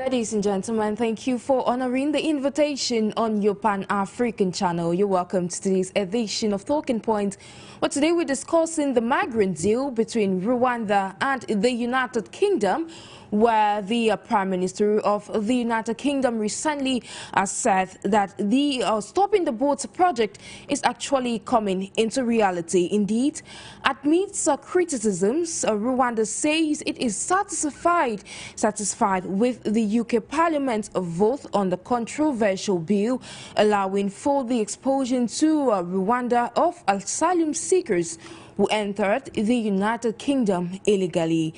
Ladies and gentlemen, thank you for honoring the invitation on your Pan-African channel. You're welcome to today's edition of Talking Point. Well, today we're discussing the migrant deal between Rwanda and the United Kingdom, where the Prime Minister of the United Kingdom recently said that the Stopping the Boats project is actually coming into reality. Indeed, amidst criticisms, Rwanda says it is satisfied with the UK Parliament's vote on the controversial bill allowing for the expulsion to Rwanda of asylum seekers who entered the United Kingdom illegally.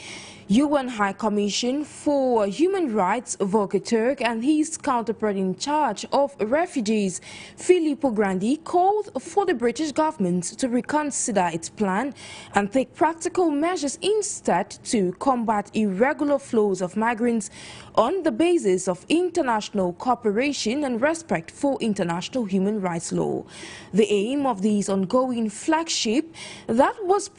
UN High Commission for Human Rights Volker Turk and his counterpart in charge of refugees, Filippo Grandi, called for the British government to reconsider its plan and take practical measures instead to combat irregular flows of migrants on the basis of international cooperation and respect for international human rights law. The aim of this ongoing flagship that was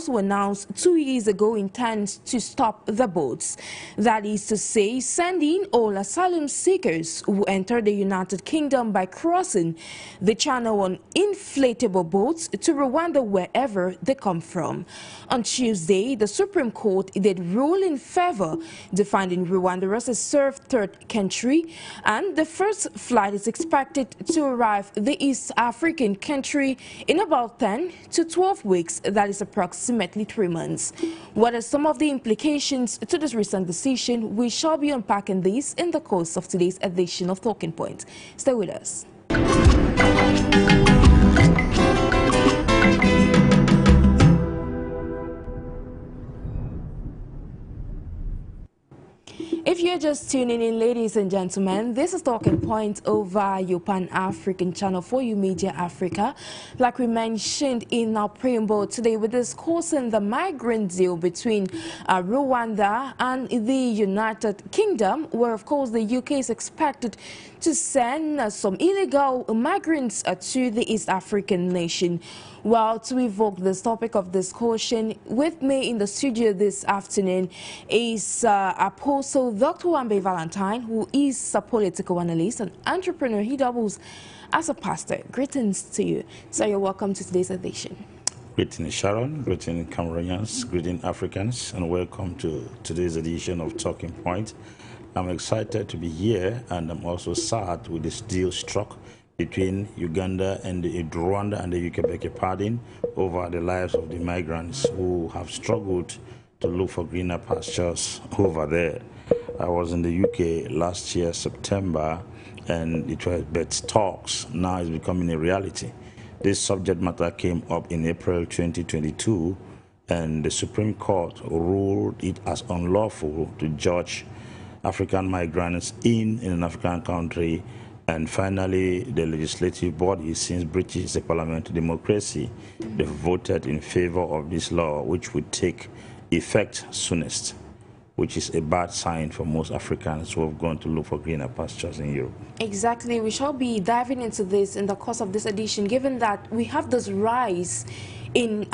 announced 2 years ago intends to stop the boats. That is to say, sending all asylum seekers who enter the United Kingdom by crossing the channel on inflatable boats to Rwanda wherever they come from. On Tuesday, the Supreme Court did rule in favor, defining Rwanda as a served third country, and the first flight is expected to arrive in the East African country in about 10 to 12 weeks. That is approximately 3 months. What are some of the implications to this recent decision? We shall be unpacking these in the course of today's edition of Talking Point. Stay with us. If you're just tuning in, ladies and gentlemen, this is Talking Point over your Pan-African channel for you Media Africa. Like we mentioned in our preamble today, we're discussing the migrant deal between Rwanda and the United Kingdom, where of course the UK is expected to send some illegal migrants to the East African nation. Well, to evoke this topic of discussion, with me in the studio this afternoon is Apostle Dr. AMBE Valentine, who is a political analyst and entrepreneur. He doubles as a pastor. Greetings to you. So you're welcome to today's edition. Greetings, Sharon. Greetings, Cameroonians. Greetings, Africans. And welcome to today's edition of Talking Point. I'm excited to be here, and I'm also sad with this deal struck between Uganda and Rwanda and the UK, beg your pardon, over the lives of the migrants who have struggled to look for greener pastures over there. I was in the UK last year, September, and it was but talks. Now it's becoming a reality. This subject matter came up in April 2022, and the Supreme Court ruled it as unlawful to judge African migrants in an African country. And finally, the legislative body, since British is a parliamentary democracy, they voted in favor of this law, which would take effect soonest, which is a bad sign for most Africans who have gone to look for greener pastures in Europe. Exactly. We shall be diving into this in the course of this edition, given that we have this rise in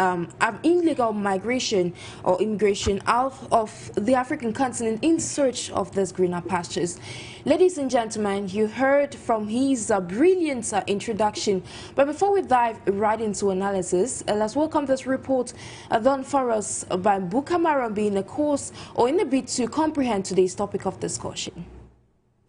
illegal migration or immigration out of the African continent in search of these greener pastures. Ladies and gentlemen, you heard from his brilliant introduction. But before we dive right into analysis, let's welcome this report done for us by Buka Marambi in a course or in a bid to comprehend today's topic of discussion.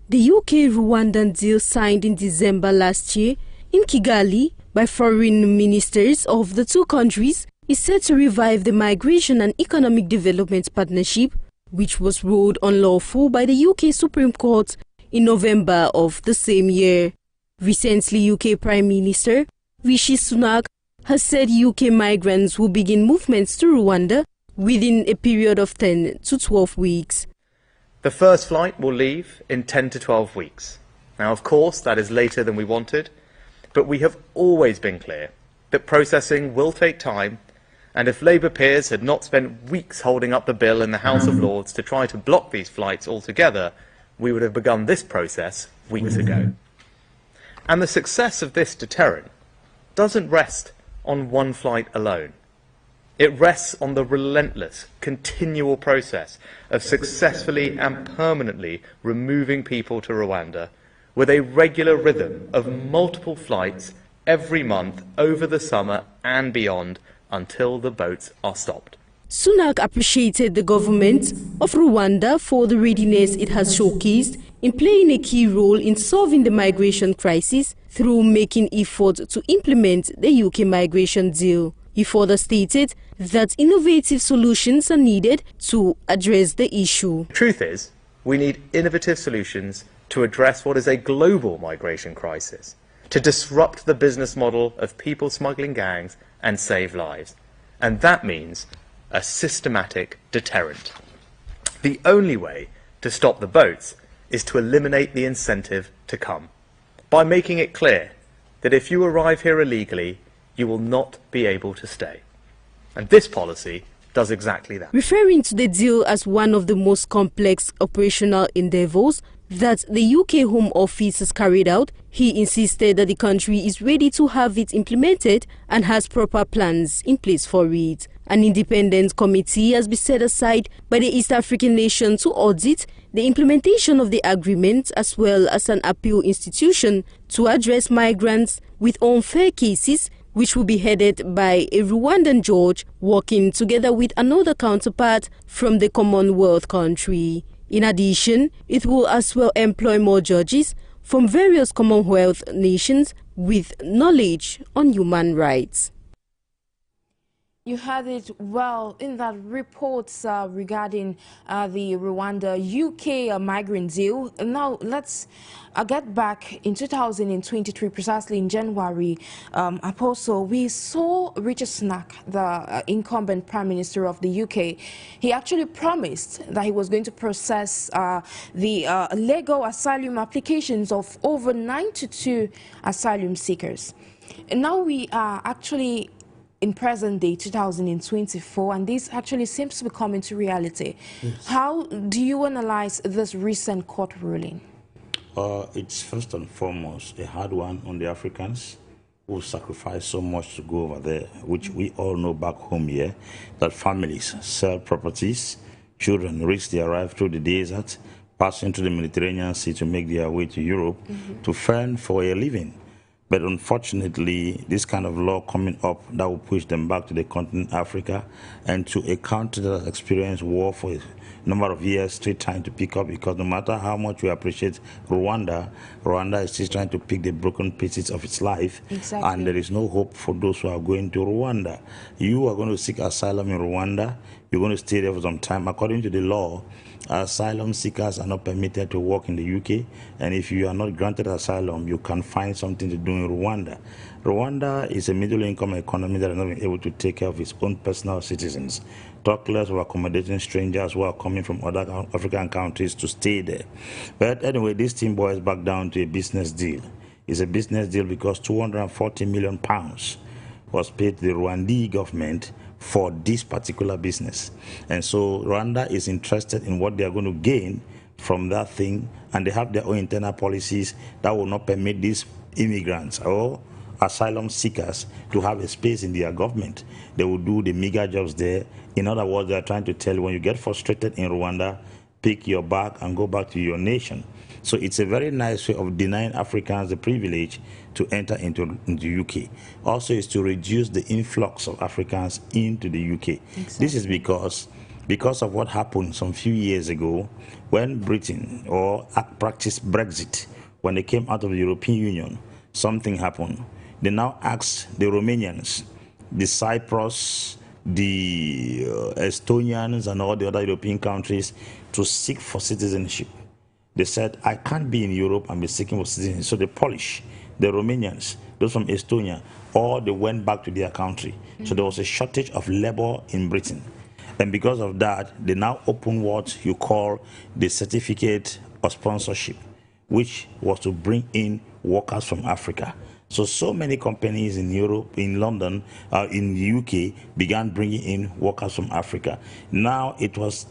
The UK-Rwandan deal signed in December last year in Kigali by foreign ministers of the two countries is set to revive the migration and economic development partnership, which was ruled unlawful by the UK Supreme Court in November of the same year. Recently, UK Prime Minister Rishi Sunak has said UK migrants will begin movements to Rwanda within a period of 10 to 12 weeks. The first flight will leave in 10 to 12 weeks. Now, of course, that is later than we wanted, but we have always been clear that processing will take time, and if Labour peers had not spent weeks holding up the bill in the House of Lords to try to block these flights altogether, we would have begun this process weeks ago. And the success of this deterrent doesn't rest on one flight alone. It rests on the relentless, continual process of successfully and permanently removing people to Rwanda with a regular rhythm of multiple flights every month over the summer and beyond until the boats are stopped. Sunak appreciated the government of Rwanda for the readiness it has showcased in playing a key role in solving the migration crisis through making efforts to implement the UK migration deal. He further stated that innovative solutions are needed to address the issue. The truth is, we need innovative solutions to address what is a global migration crisis, to disrupt the business model of people smuggling gangs and save lives. And that means a systematic deterrent. The only way to stop the boats is to eliminate the incentive to come, by making it clear that if you arrive here illegally, you will not be able to stay. And this policy does exactly that. Referring to the deal as one of the most complex operational endeavors that the UK Home Office has carried out, he insisted that the country is ready to have it implemented and has proper plans in place for it. An independent committee has been set aside by the East African nation to audit the implementation of the agreement, as well as an appeal institution to address migrants with unfair cases, which will be headed by a Rwandan judge working together with another counterpart from the Commonwealth country. In addition, it will as well employ more judges from various Commonwealth nations with knowledge on human rights. You had it well in that report regarding the Rwanda-UK migrant deal. Now let's get back in 2023, precisely in January. Apostle, we saw Richard Sunak, the incumbent Prime Minister of the UK. He actually promised that he was going to process the legal asylum applications of over 92 asylum seekers. And now we are actually in present day 2024, and this actually seems to be coming to reality. Yes. How do you analyze this recent court ruling? It's first and foremost a hard one on the Africans who sacrifice so much to go over there, which we all know back home here, that families sell properties, children risk their arrive through the desert, passing through the Mediterranean Sea to make their way to Europe to fend for a living. But unfortunately, this kind of law coming up that will push them back to the continent Africa and to a country that has experienced war for a number of years, still trying to pick up, because no matter how much we appreciate Rwanda, Rwanda is still trying to pick the broken pieces of its life. Exactly. And there is no hope for those who are going to Rwanda. You are going to seek asylum in Rwanda. You're going to stay there for some time. According to the law, asylum seekers are not permitted to work in the UK, and if you are not granted asylum, you can find something to do in Rwanda. Rwanda is a middle-income economy that is not been able to take care of its own personal citizens. Talk less of accommodating strangers who are coming from other African countries to stay there. But anyway, this thing boils back down to a business deal. It's a business deal because £240 million was paid to the Rwandese government for this particular business. And so Rwanda is interested in what they are going to gain from that thing, and they have their own internal policies that will not permit these immigrants or asylum seekers to have a space in their government. They will do the meager jobs there. In other words, they are trying to tell you, when you get frustrated in Rwanda, pick your bag and go back to your nation. So it's a very nice way of denying Africans the privilege to enter into the UK. Also, is to reduce the influx of Africans into the UK. Exactly. This is because of what happened some few years ago when Britain practiced Brexit. When they came out of the European Union, something happened. They now asked the Romanians, the Cyprus, the Estonians, and all the other European countries to seek for citizenship. They said, I can't be in Europe and be seeking for citizenship. So the Polish, the Romanians, those from Estonia, all they went back to their country. So there was a shortage of labor in Britain. And because of that, they now open what you call the certificate of sponsorship, which was to bring in workers from Africa. So many companies in Europe, in London, in the UK began bringing in workers from Africa. Now it has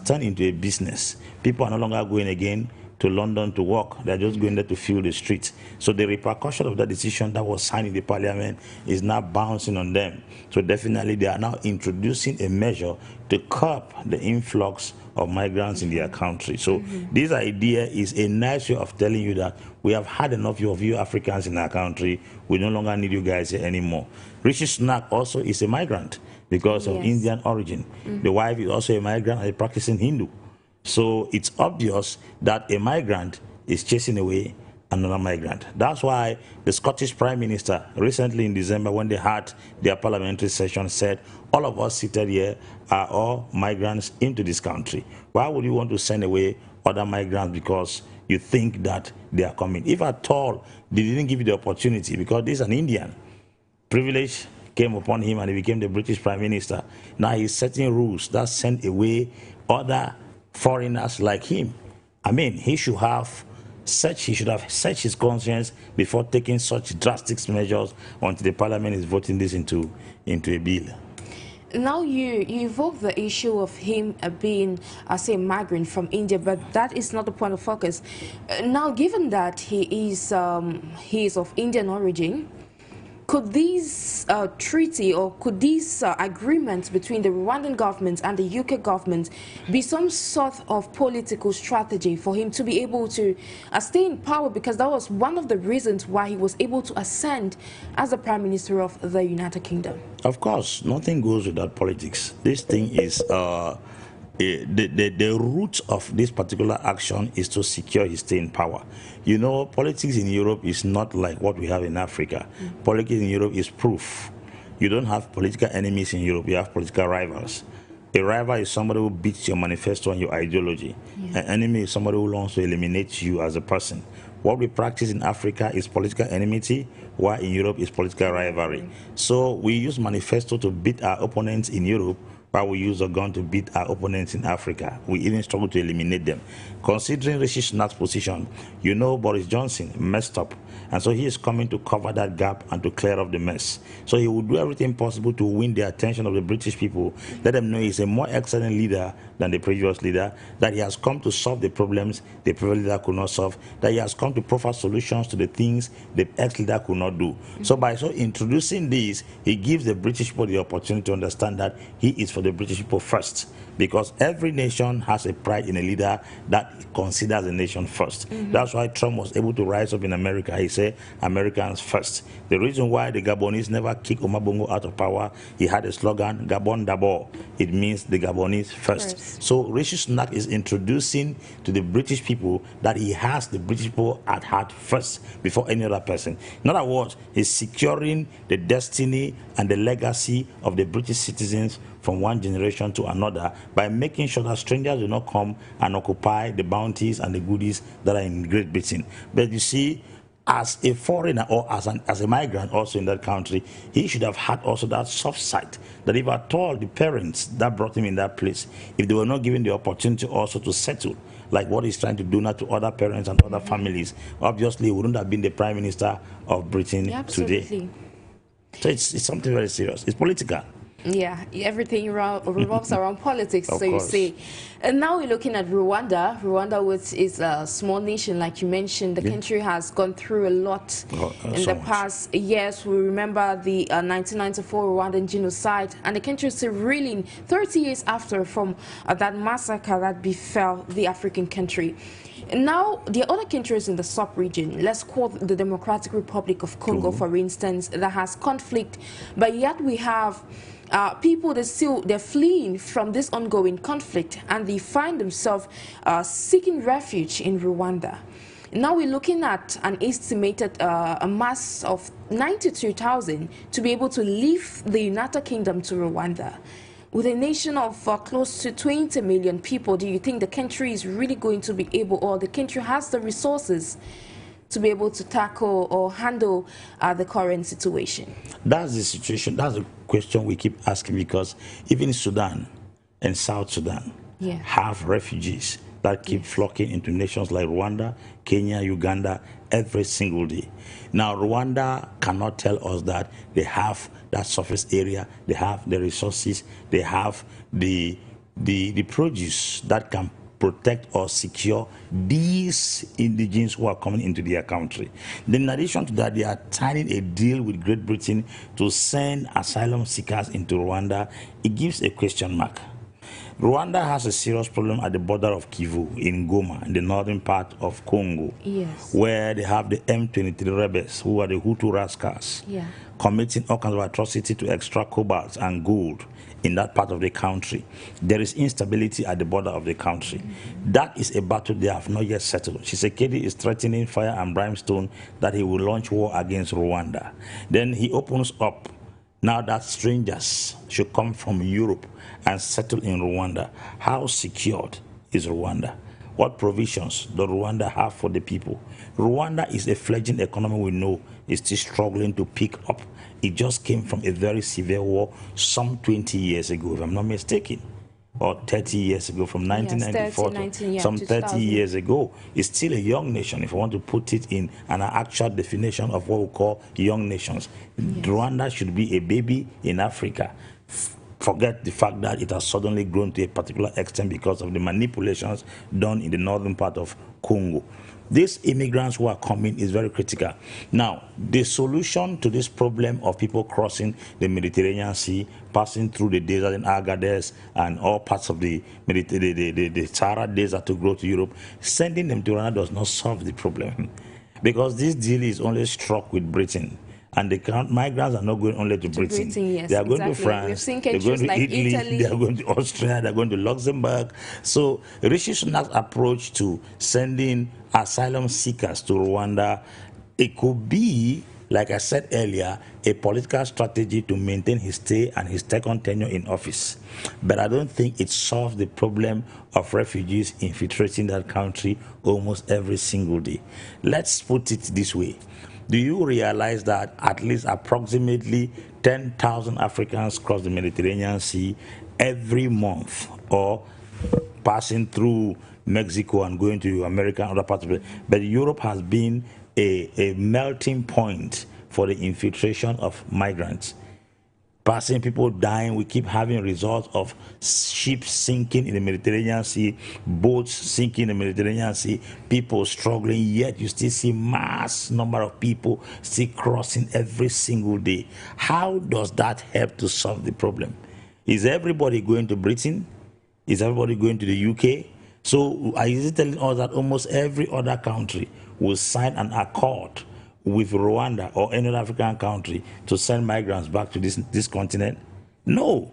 turned into a business. People are no longer going again to London to work. They're just going there to fill the streets. So the repercussion of that decision that was signed in the parliament is now bouncing on them. So definitely they are now introducing a measure to curb the influx of migrants in their country. So this idea is a nice way of telling you that we have had enough of you Africans in our country. We no longer need you guys here anymore. Rishi Sunak also is a migrant because of Indian origin. The wife is also a migrant and a practicing Hindu. So it's obvious that a migrant is chasing away another migrant. That's why the Scottish Prime Minister recently in December, when they had their parliamentary session, said, all of us seated here are all migrants into this country. Why would you want to send away other migrants because you think that they are coming? If at all they didn't give you the opportunity, because this is an Indian, privilege came upon him and he became the British Prime Minister. Now he's setting rules that send away other foreigners like him. I mean, he should have searched his conscience before taking such drastic measures until the parliament is voting this into a bill. Now you evoke the issue of him being, say, a migrant from India, but that is not the point of focus. Now, given that he is of Indian origin, could these treaty or could these agreements between the Rwandan government and the UK government be some sort of political strategy for him to be able to stay in power? Because that was one of the reasons why he was able to ascend as the Prime Minister of the United Kingdom. Of course, nothing goes without politics. This thing is the root of this particular action is to secure his stay in power. You know, politics in Europe is not like what we have in Africa. Politics in Europe is proof. You don't have political enemies in Europe, you have political rivals. A rival is somebody who beats your manifesto and your ideology. An enemy is somebody who wants to eliminate you as a person. What we practice in Africa is political enmity, while in Europe is political rivalry. So we use manifesto to beat our opponents in Europe, while we use a gun to beat our opponents in Africa. We even struggle to eliminate them. Considering Rishi Sunak's position, you know Boris Johnson messed up. And so he is coming to cover that gap and to clear up the mess. So he will do everything possible to win the attention of the British people, let them know he's a more excellent leader than the previous leader, that he has come to solve the problems the previous leader could not solve, that he has come to provide solutions to the things the ex-leader could not do. So by introducing this, he gives the British people the opportunity to understand that he is for the British people first, because every nation has a pride in a leader that considers the nation first. That's why Trump was able to rise up in America. He said, Americans first. The reason why the Gabonese never kicked Omar Bongo out of power, he had a slogan, Gabon d'abord. It means the Gabonese first. So Rishi Sunak is introducing to the British people that he has the British people at heart first before any other person. In other words, he's securing the destiny and the legacy of the British citizens from one generation to another by making sure that strangers do not come and occupy the bounties and the goodies that are in Great Britain. But you see, as a foreigner or as a migrant also in that country, he should have had also that soft side, that if at all the parents that brought him in that place, if they were not given the opportunity also to settle, like what he's trying to do now to other parents and other families, obviously he wouldn't have been the Prime Minister of Britain today. So it's something very serious. It's political. Yeah, everything revolves around politics, so you see. And now we're looking at Rwanda. Rwanda, which is a small nation, like you mentioned. The country has gone through a lot in the past years. We remember the 1994 Rwandan genocide, and the country is still reeling 30 years after from that massacre that befell the African country. Now, the other countries in the sub-region, let's quote the Democratic Republic of Congo, for instance, that has conflict, but yet we have people they're fleeing from this ongoing conflict, and they find themselves seeking refuge in Rwanda. Now we're looking at an estimated a mass of 92,000 to be able to leave the United Kingdom to Rwanda. With a nation of close to 20 million people, do you think the country is really going to be able, or the country has the resources to be able to tackle or handle the current situation? That's the situation. That's the question we keep asking, because even Sudan and South Sudan have refugees that keep flocking into nations like Rwanda, Kenya, Uganda every single day. Now, Rwanda cannot tell us that they have that surface area, they have the resources, they have the produce that can protect or secure these indigenes who are coming into their country. Then in addition to that, they are signing a deal with Great Britain to send asylum seekers into Rwanda. It gives a question mark. Rwanda has a serious problem at the border of Kivu in Goma, in the northern part of Congo, yes, where they have the M23 rebels, who are the Hutu rascals, committing all kinds of atrocity to extract cobalt and gold in that part of the country. There is instability at the border of the country. That is a battle they have not yet settled. Tshisekedi is threatening fire and brimstone that he will launch war against Rwanda. Then he opens up now that strangers should come from Europe and settle in Rwanda. How secured is Rwanda? What provisions does Rwanda have for the people? Rwanda is a fledgling economy we know is still struggling to pick up. It just came from a very severe war some 20 years ago, if I'm not mistaken, or 30 years ago, from 1994 to some 30 years ago. It's still a young nation, if I want to put it in an actual definition of what we call young nations. Rwanda should be a baby in Africa. Forget the fact that it has suddenly grown to a particular extent because of the manipulations done in the northern part of Congo. These immigrants who are coming is very critical. Now, the solution to this problem of people crossing the Mediterranean Sea, passing through the desert in Agadez and all parts of the Sahara desert to go to Europe, sending them to Rwanda does not solve the problem. Because this deal is only struck with Britain. And the migrants are not going only to Britain. Yes, they are going to France, they're going to Italy, they are going to Austria, they're going to Luxembourg. So Rishi Sunak's approach to sending asylum seekers to Rwanda, it could be, like I said earlier, a political strategy to maintain his stay and his second tenure in office. But I don't think it solves the problem of refugees infiltrating that country almost every single day. Let's put it this way. Do you realize that at least approximately 10,000 Africans cross the Mediterranean Sea every month, or passing through Mexico and going to America and other parts of it? But Europe has been a melting point for the infiltration of migrants. Passing, people dying. We keep having results of ships sinking in the Mediterranean Sea, boats sinking in the Mediterranean Sea, people struggling, yet you still see mass number of people still crossing every single day. How does that help to solve the problem? Is everybody going to Britain? Is everybody going to the UK? So is it telling us that almost every other country will sign an accord with Rwanda or any other African country to send migrants back to this continent? No.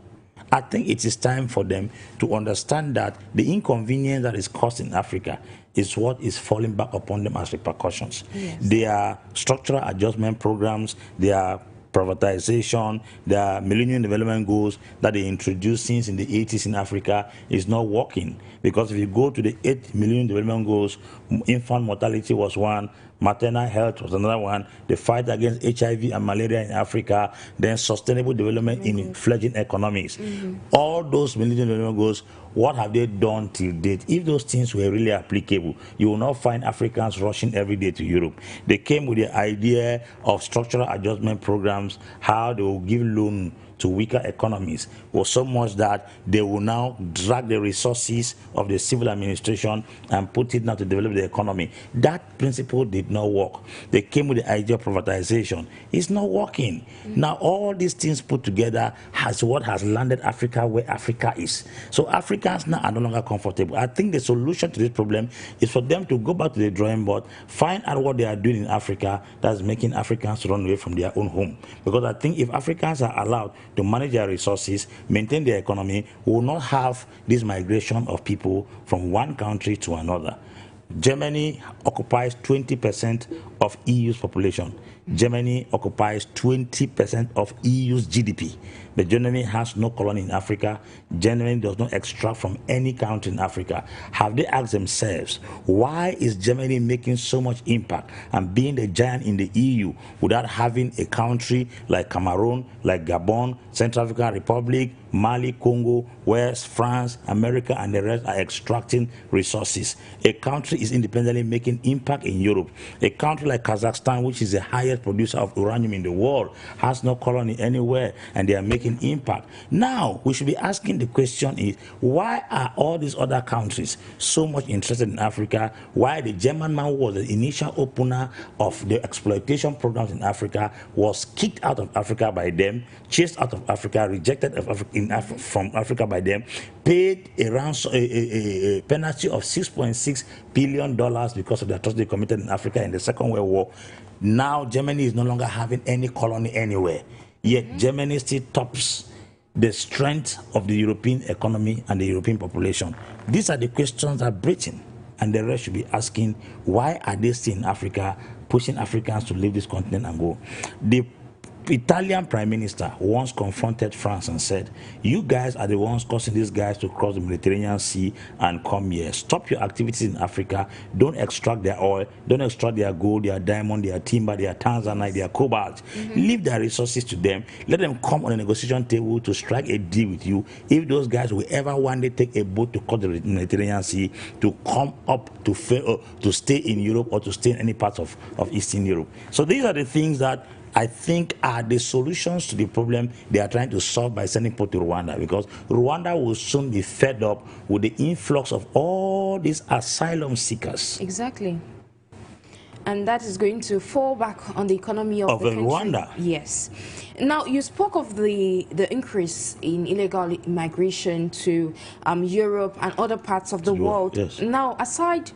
I think it is time for them to understand that the inconvenience that is caused in Africa is what is falling back upon them as repercussions. Yes. There are structural adjustment programs, there are privatization, the Millennium Development Goals that they introduced since in the 80s in Africa is not working. Because if you go to the 8 Millennium Development Goals, infant mortality was one, maternal health was another one, the fight against HIV and malaria in Africa, then sustainable development in fledgling economies. All those Millennium Development Goals, what have they done till date? If those things were really applicable, you will not find Africans rushing every day to Europe. They came with the idea of structural adjustment programs, how they will give loan to weaker economies, or so much that they will now drag the resources of the civil administration and put it now to develop the economy. That principle did not work. They came with the idea of privatization. It's not working. Now all these things put together has what has landed Africa where Africa is. So Africans now are no longer comfortable. I think the solution to this problem is for them to go back to the drawing board, find out what they are doing in Africa that's making Africans run away from their own home. Because I think if Africans are allowed to manage their resources, maintain their economy, we will not have this migration of people from one country to another. Germany occupies 20% of EU's population. Germany occupies 20% of EU's GDP. But Germany has no colony in Africa. Germany does not extract from any country in Africa. Have they asked themselves, why is Germany making so much impact and being the giant in the EU without having a country like Cameroon, like Gabon, Central African Republic, Mali, Congo, where France, America, and the rest are extracting resources? A country is independently making impact in Europe. A country like Kazakhstan, which is the highest largest producer of uranium in the world, has no colony anywhere, and they are making impact. Now, we should be asking the question is, why are all these other countries so much interested in Africa? Why the German man who was the initial opener of the exploitation programs in Africa was kicked out of Africa by them, chased out of Africa, rejected from Africa by them, paid a penalty of $6.6 billion because of the atrocity committed in Africa in the Second World War. Now Germany is no longer having any colony anywhere, yet Germany still tops the strength of the European economy and the European population. These are the questions that Britain and the rest should be asking. Why are they still in Africa, pushing Africans to leave this continent and go? The Italian Prime Minister once confronted France and said, you guys are the ones causing these guys to cross the Mediterranean Sea and come here. Stop your activities in Africa. Don't extract their oil. Don't extract their gold, their diamond, their timber, their tanzanite, their cobalt. Leave their resources to them. Let them come on a negotiation table to strike a deal with you. If those guys will ever one day take a boat to cross the Mediterranean Sea to come up to stay in Europe or to stay in any part of Eastern Europe. So these are the things that I think are the solutions to the problem they are trying to solve by sending people to Rwanda, because Rwanda will soon be fed up with the influx of all these asylum seekers. Exactly. And that is going to fall back on the economy of the country. Rwanda. Yes. Now, you spoke of the increase in illegal migration to Europe and other parts of the world. Yes. Now, aside,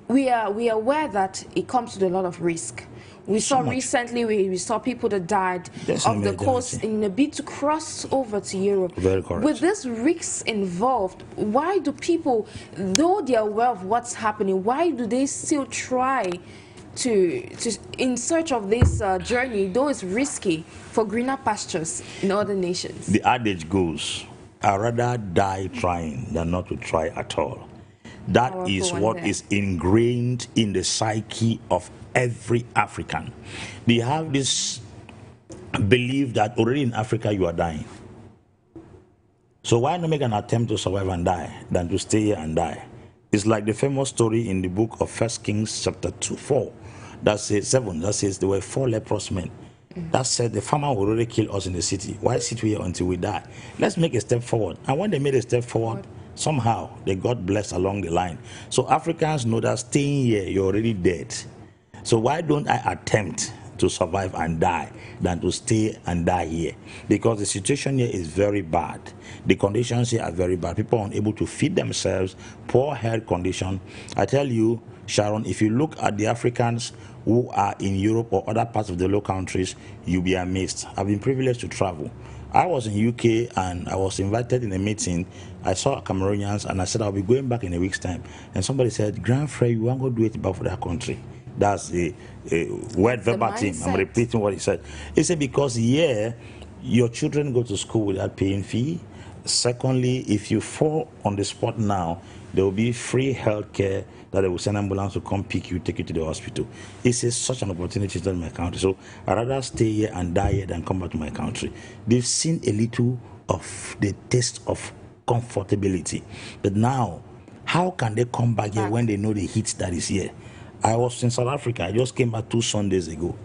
we are aware that it comes with a lot of risk. We saw recently, we saw people that died off the coast in a bid to cross over to Europe. Very correct. With these risks involved, why do people, though they are aware of what's happening, why do they still try to in search of this journey, though it's risky, for greener pastures in other nations? The adage goes, I'd rather die trying than not to try at all. That is what is ingrained in the psyche of every African. They have this belief that already in Africa you are dying. So why not make an attempt to survive and die than to stay here and die? It's like the famous story in the book of 1 Kings chapter 7, that says there were 4 leprous men. That said, the farmer will already kill us in the city. Why sit we here until we die? Let's make a step forward. And when they made a step forward, somehow they got blessed along the line. So Africans know that staying here, you're already dead. So why don't I attempt to survive and die than to stay and die here? Because the situation here is very bad. The conditions here are very bad. People are unable to feed themselves, poor health condition. I tell you, Sharon, if you look at the Africans who are in Europe or other parts of the low countries, you'll be amazed. I've been privileged to travel. I was in UK and I was invited in a meeting. I saw Cameroonians and I said I'll be going back in a week's time. And somebody said, Grand Frère, you want to go do it back for that country? That's a word verbatim. I'm repeating what he said. He said, because here, your children go to school without paying fee. Secondly, if you fall on the spot now, there will be free health care that they will send ambulance to come pick you, take you to the hospital. It's such an opportunity to my country. So I'd rather stay here and die here than come back to my country. They've seen a little of the taste of comfortability. But now, how can they come back here when they know the heat that is here? I was in South Africa. I just came back 2 Sundays ago.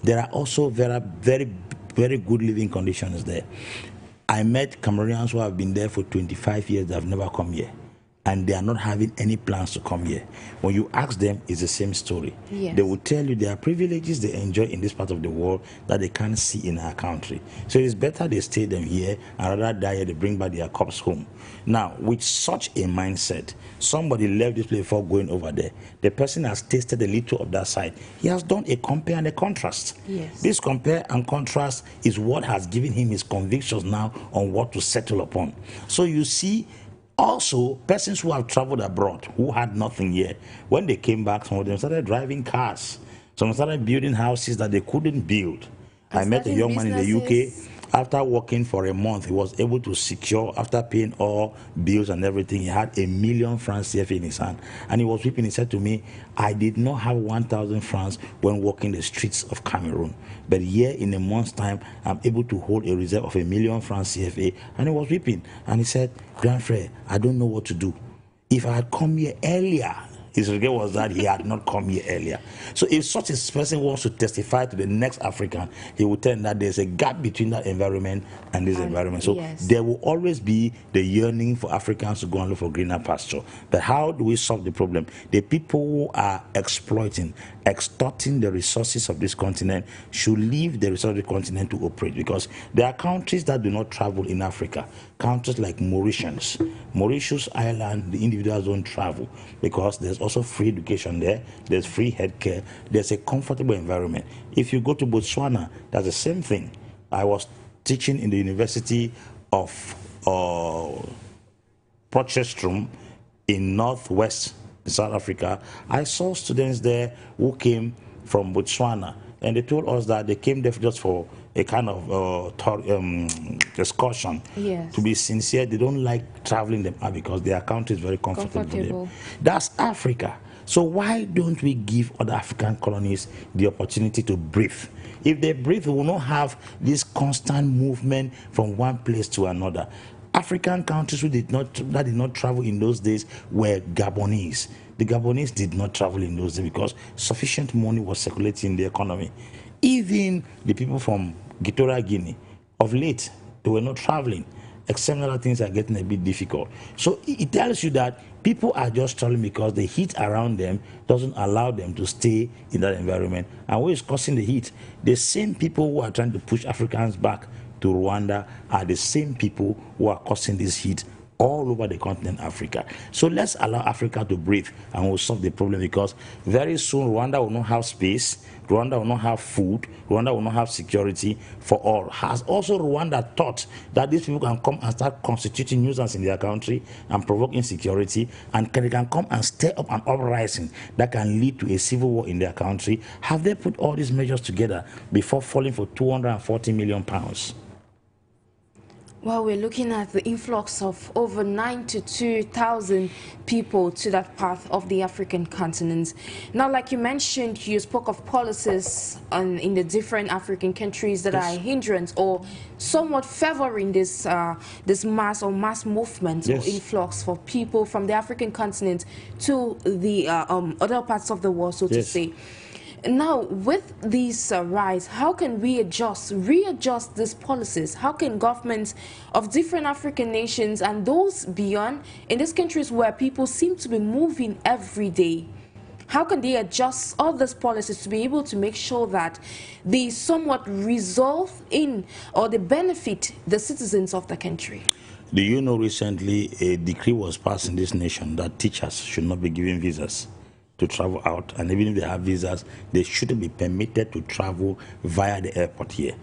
There are also very, very, very good living conditions there. I met Cameroonians who have been there for 25 years that have never come here. And they are not having any plans to come here. When you ask them, it's the same story. Yes. They will tell you there are privileges they enjoy in this part of the world that they can't see in our country. So it's better they stay them here and rather die here, they bring back their cups home. Now, with such a mindset, somebody left this place before going over there. The person has tasted a little of that side. He has done a compare and a contrast. Yes. This compare and contrast is what has given him his convictions now on what to settle upon. So you see, also, persons who have traveled abroad, who had nothing here, when they came back, some of them started driving cars. Some started building houses that they couldn't build. I met a young man in the UK. After working for a month, he was able to secure, after paying all bills and everything, he had $1 million francs CFA in his hand. And he was weeping. He said to me, I did not have 1,000 francs when walking the streets of Cameroon. But here in a month's time, I'm able to hold a reserve of $1 million francs CFA. And he was weeping. And he said, Grand Frère, I don't know what to do. If I had come here earlier, His regret was that he had not come here earlier. So if such a person wants to testify to the next African, he will tell them that there's a gap between that environment and this environment. So there will always be the yearning for Africans to go and look for greener pasture. But how do we solve the problem? The people who are exploiting, extorting the resources of this continent should leave the resources of the continent to operate, because there are countries that do not travel in Africa. Countries like Mauritius Island, the individuals don't travel because there's also free education there, there's free healthcare, there's a comfortable environment. If you go to Botswana, that's the same thing. I was teaching in the University of Potchefstroom in northwest South Africa. I saw students there who came from Botswana, and they told us that they came there just for a kind of excursion. Yes. To be sincere, they don't like traveling them out because their country is very comfortable for them. That's Africa. So why don't we give other African colonies the opportunity to breathe? If they breathe, we will not have this constant movement from one place to another. African countries that did not travel in those days were Gabonese. The Gabonese did not travel in those days because sufficient money was circulating in the economy. Even the people from Equatorial Guinea, of late, they were not traveling, except other things are getting a bit difficult. So it tells you that people are just traveling because the heat around them doesn't allow them to stay in that environment. And what is causing the heat? The same people who are trying to push Africans back to Rwanda are the same people who are causing this heat all over the continent Africa. So let's allow Africa to breathe, and we'll solve the problem, because very soon Rwanda will not have space, Rwanda will not have food, Rwanda will not have security for all. Has also Rwanda thought that these people can come and start constituting nuisance in their country and provoke insecurity, and they can come and stir up an uprising that can lead to a civil war in their country? Have they put all these measures together before falling for £240 million? Well, we're looking at the influx of over 92,000 people to that part of the African continent. Now, like you mentioned, you spoke of policies in the different African countries that are a hindrance or somewhat favoring this mass movement or influx for people from the African continent to the other parts of the world, so to say. Now, with these rise, how can we readjust these policies? How can governments of different African nations and those beyond, in these countries where people seem to be moving every day, how can they adjust all these policies to be able to make sure that they somewhat resolve in or they benefit the citizens of the country? Do you know recently a decree was passed in this nation that teachers should not be given visas to travel out, and even if they have visas, they shouldn't be permitted to travel via the airport here.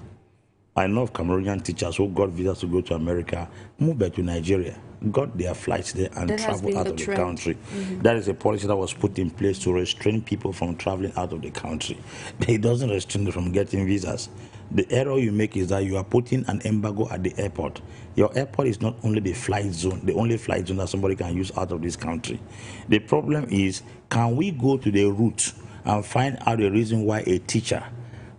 I know of Cameroonian teachers who got visas to go to America, moved back to Nigeria, got their flights there and traveled out of the country. That is a policy that was put in place to restrain people from traveling out of the country. But it doesn't restrain them from getting visas. The error you make is that you are putting an embargo at the airport. Your airport is not only the flight zone, the only flight zone that somebody can use out of this country. The problem is, can we go to the root and find out the reason why a teacher,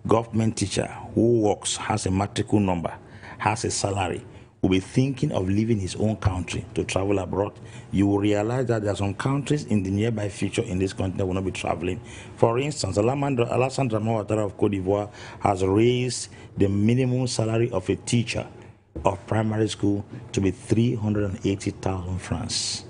government teacher who works, has a matricle number, has a salary, will be thinking of leaving his own country to travel abroad? You will realize that there are some countries in the nearby future in this continent that will not be traveling. For instance, Alassane Dramane Ouattara of Cote d'Ivoire has raised the minimum salary of a teacher of primary school to be 380,000 francs.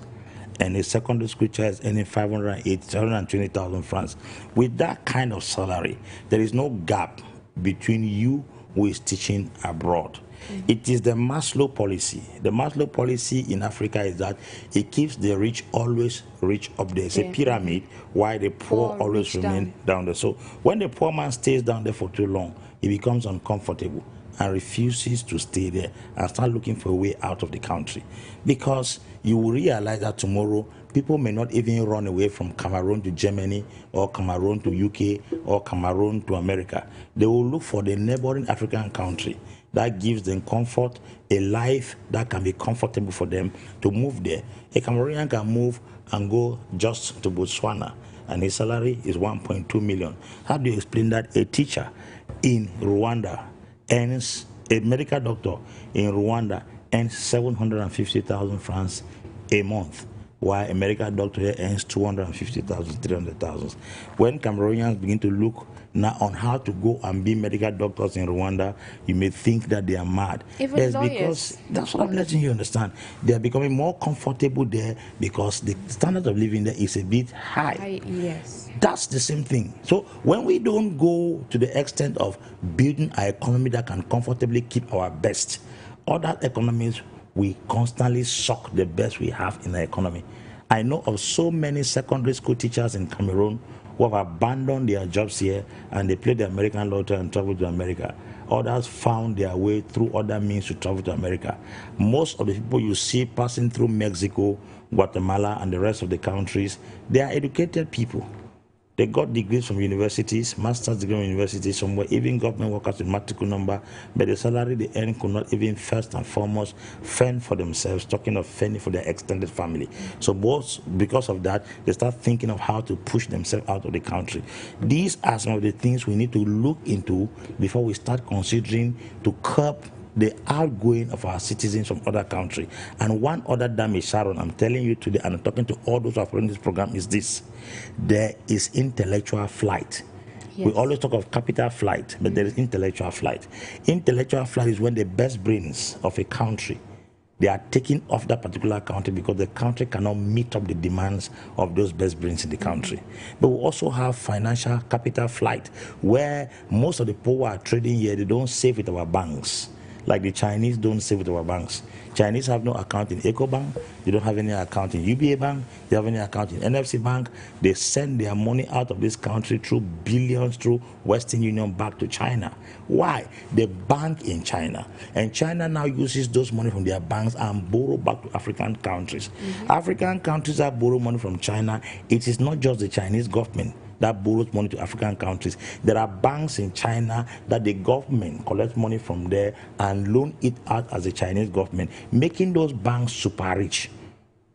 And a secondary school teacher is earning 520,000 francs. With that kind of salary, there is no gap between you who is teaching abroad. It is the Maslow policy. The Maslow policy in Africa is that it keeps the rich always rich up there. It's a pyramid, while the poor always remain down there. So when the poor man stays down there for too long, he becomes uncomfortable and refuses to stay there and start looking for a way out of the country. Because you will realize that tomorrow, people may not even run away from Cameroon to Germany or Cameroon to UK or Cameroon to America. They will look for the neighboring African country that gives them comfort, a life that can be comfortable for them to move there. A Cameroonian can move and go just to Botswana, and his salary is 1.2 million. How do you explain that a teacher in Rwanda earns, a medical doctor in Rwanda earns 750,000 francs a month, while American doctor here earns 250,000, 300,000. When Cameroonians begin to look now on how to go and be medical doctors in Rwanda, you may think that they are mad. Even lawyers. Because that's what I'm letting you understand. They are becoming more comfortable there because the standard of living there is a bit high. Yes. That's the same thing. So when we don't go to the extent of building an economy that can comfortably keep our best, other economies, we constantly suck the best we have in the economy. I know of so many secondary school teachers in Cameroon who have abandoned their jobs here and they played the American lottery and traveled to America. Others found their way through other means to travel to America. Most of the people you see passing through Mexico, Guatemala, and the rest of the countries, they are educated people. They got degrees from universities, master's degree from universities, somewhere, even government workers with matricle number, but the salary they earn could not even first and foremost fend for themselves, talking of fending for their extended family. So both, because of that, they start thinking of how to push themselves out of the country. These are some of the things we need to look into before we start considering to curb the outgoing of our citizens from other countries. And one other damage, Sharon, I'm telling you today, and I'm talking to all those who are following this program, is this. There is intellectual flight. Yes. We always talk of capital flight, but there is intellectual flight. Intellectual flight is when the best brains of a country, they are taken off that particular country because the country cannot meet up the demands of those best brains in the country. But we also have financial capital flight, where most of the people who are trading here, they don't save with our banks. Like the Chinese don't save with our banks. Chinese have no account in EcoBank. They don't have any account in UBA Bank. They have any account in NFC Bank. They send their money out of this country through billions through Western Union back to China. Why? They bank in China. And China now uses those money from their banks and borrow back to African countries. African countries that borrow money from China, it is not just the Chinese government that borrows money to African countries. There are banks in China that the government collects money from there and loan it out as the Chinese government, making those banks super rich,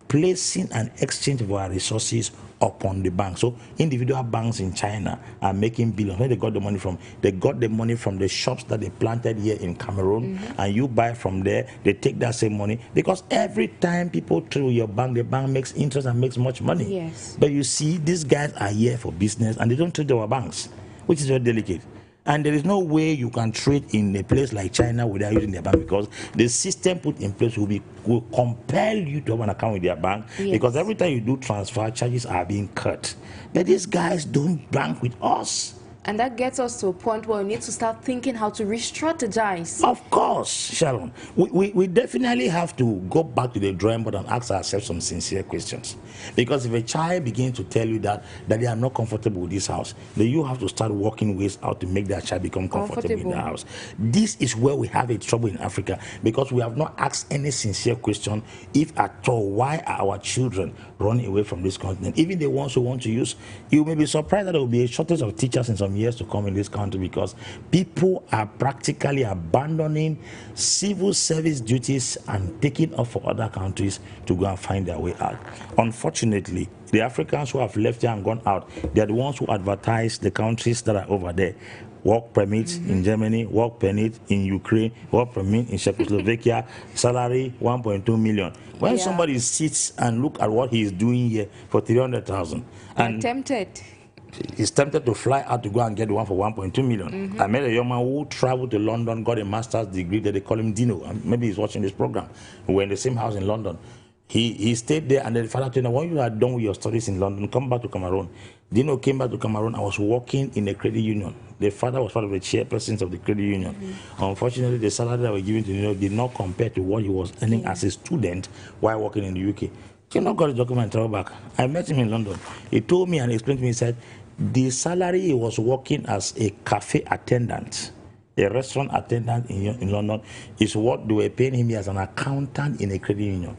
placing an exchange of our resources upon the bank. So individual banks in China are making billions. Where they got the money from? They got the money from the shops that they planted here in Cameroon, and you buy from there. They take that same money because every time people trade your bank, the bank makes interest and makes much money. Yes. But you see, these guys are here for business and they don't trade our banks, which is very delicate. And there is no way you can trade in a place like China without using their bank, because the system put in place will compel you to have an account with their bank. Yes. Because every time you do transfer, charges are being cut. But these guys don't bank with us. And that gets us to a point where we need to start thinking how to re-strategize. Of course, Sharon. We definitely have to go back to the drawing board and ask ourselves some sincere questions. Because if a child begins to tell you that they are not comfortable with this house, then you have to start working ways out to make that child become comfortable in the house. This is where we have a trouble in Africa, because we have not asked any sincere question, if at all, why are our children running away from this continent? Even the ones who want to use, you may be surprised that there will be a shortage of teachers in some years to come in this country, because people are practically abandoning civil service duties and taking off for other countries to go and find their way out. Unfortunately, the Africans who have left here and gone out, they are the ones who advertise the countries that are over there. Work permit in Germany, work permit in Ukraine, work permit in Czechoslovakia, salary 1.2 million. When somebody sits and look at what he is doing here for 300,000, and tempted. He's tempted to fly out to go and get one for 1.2 million. I met a young man who traveled to London, got a master's degree that they call him Dino. Maybe he's watching this program. We were in the same house in London. He stayed there, and then the father told him, when you are done with your studies in London, come back to Cameroon. Dino came back to Cameroon. I was working in a credit union. The father was part of the chairpersons of the credit union. Unfortunately, the salary that was given to Dino did not compare to what he was earning as a student while working in the UK. He not got the document and traveled back. I met him in London. He told me and explained to me, he said, the salary he was working as a cafe attendant, a restaurant attendant in London, is what they were paying him as an accountant in a credit union.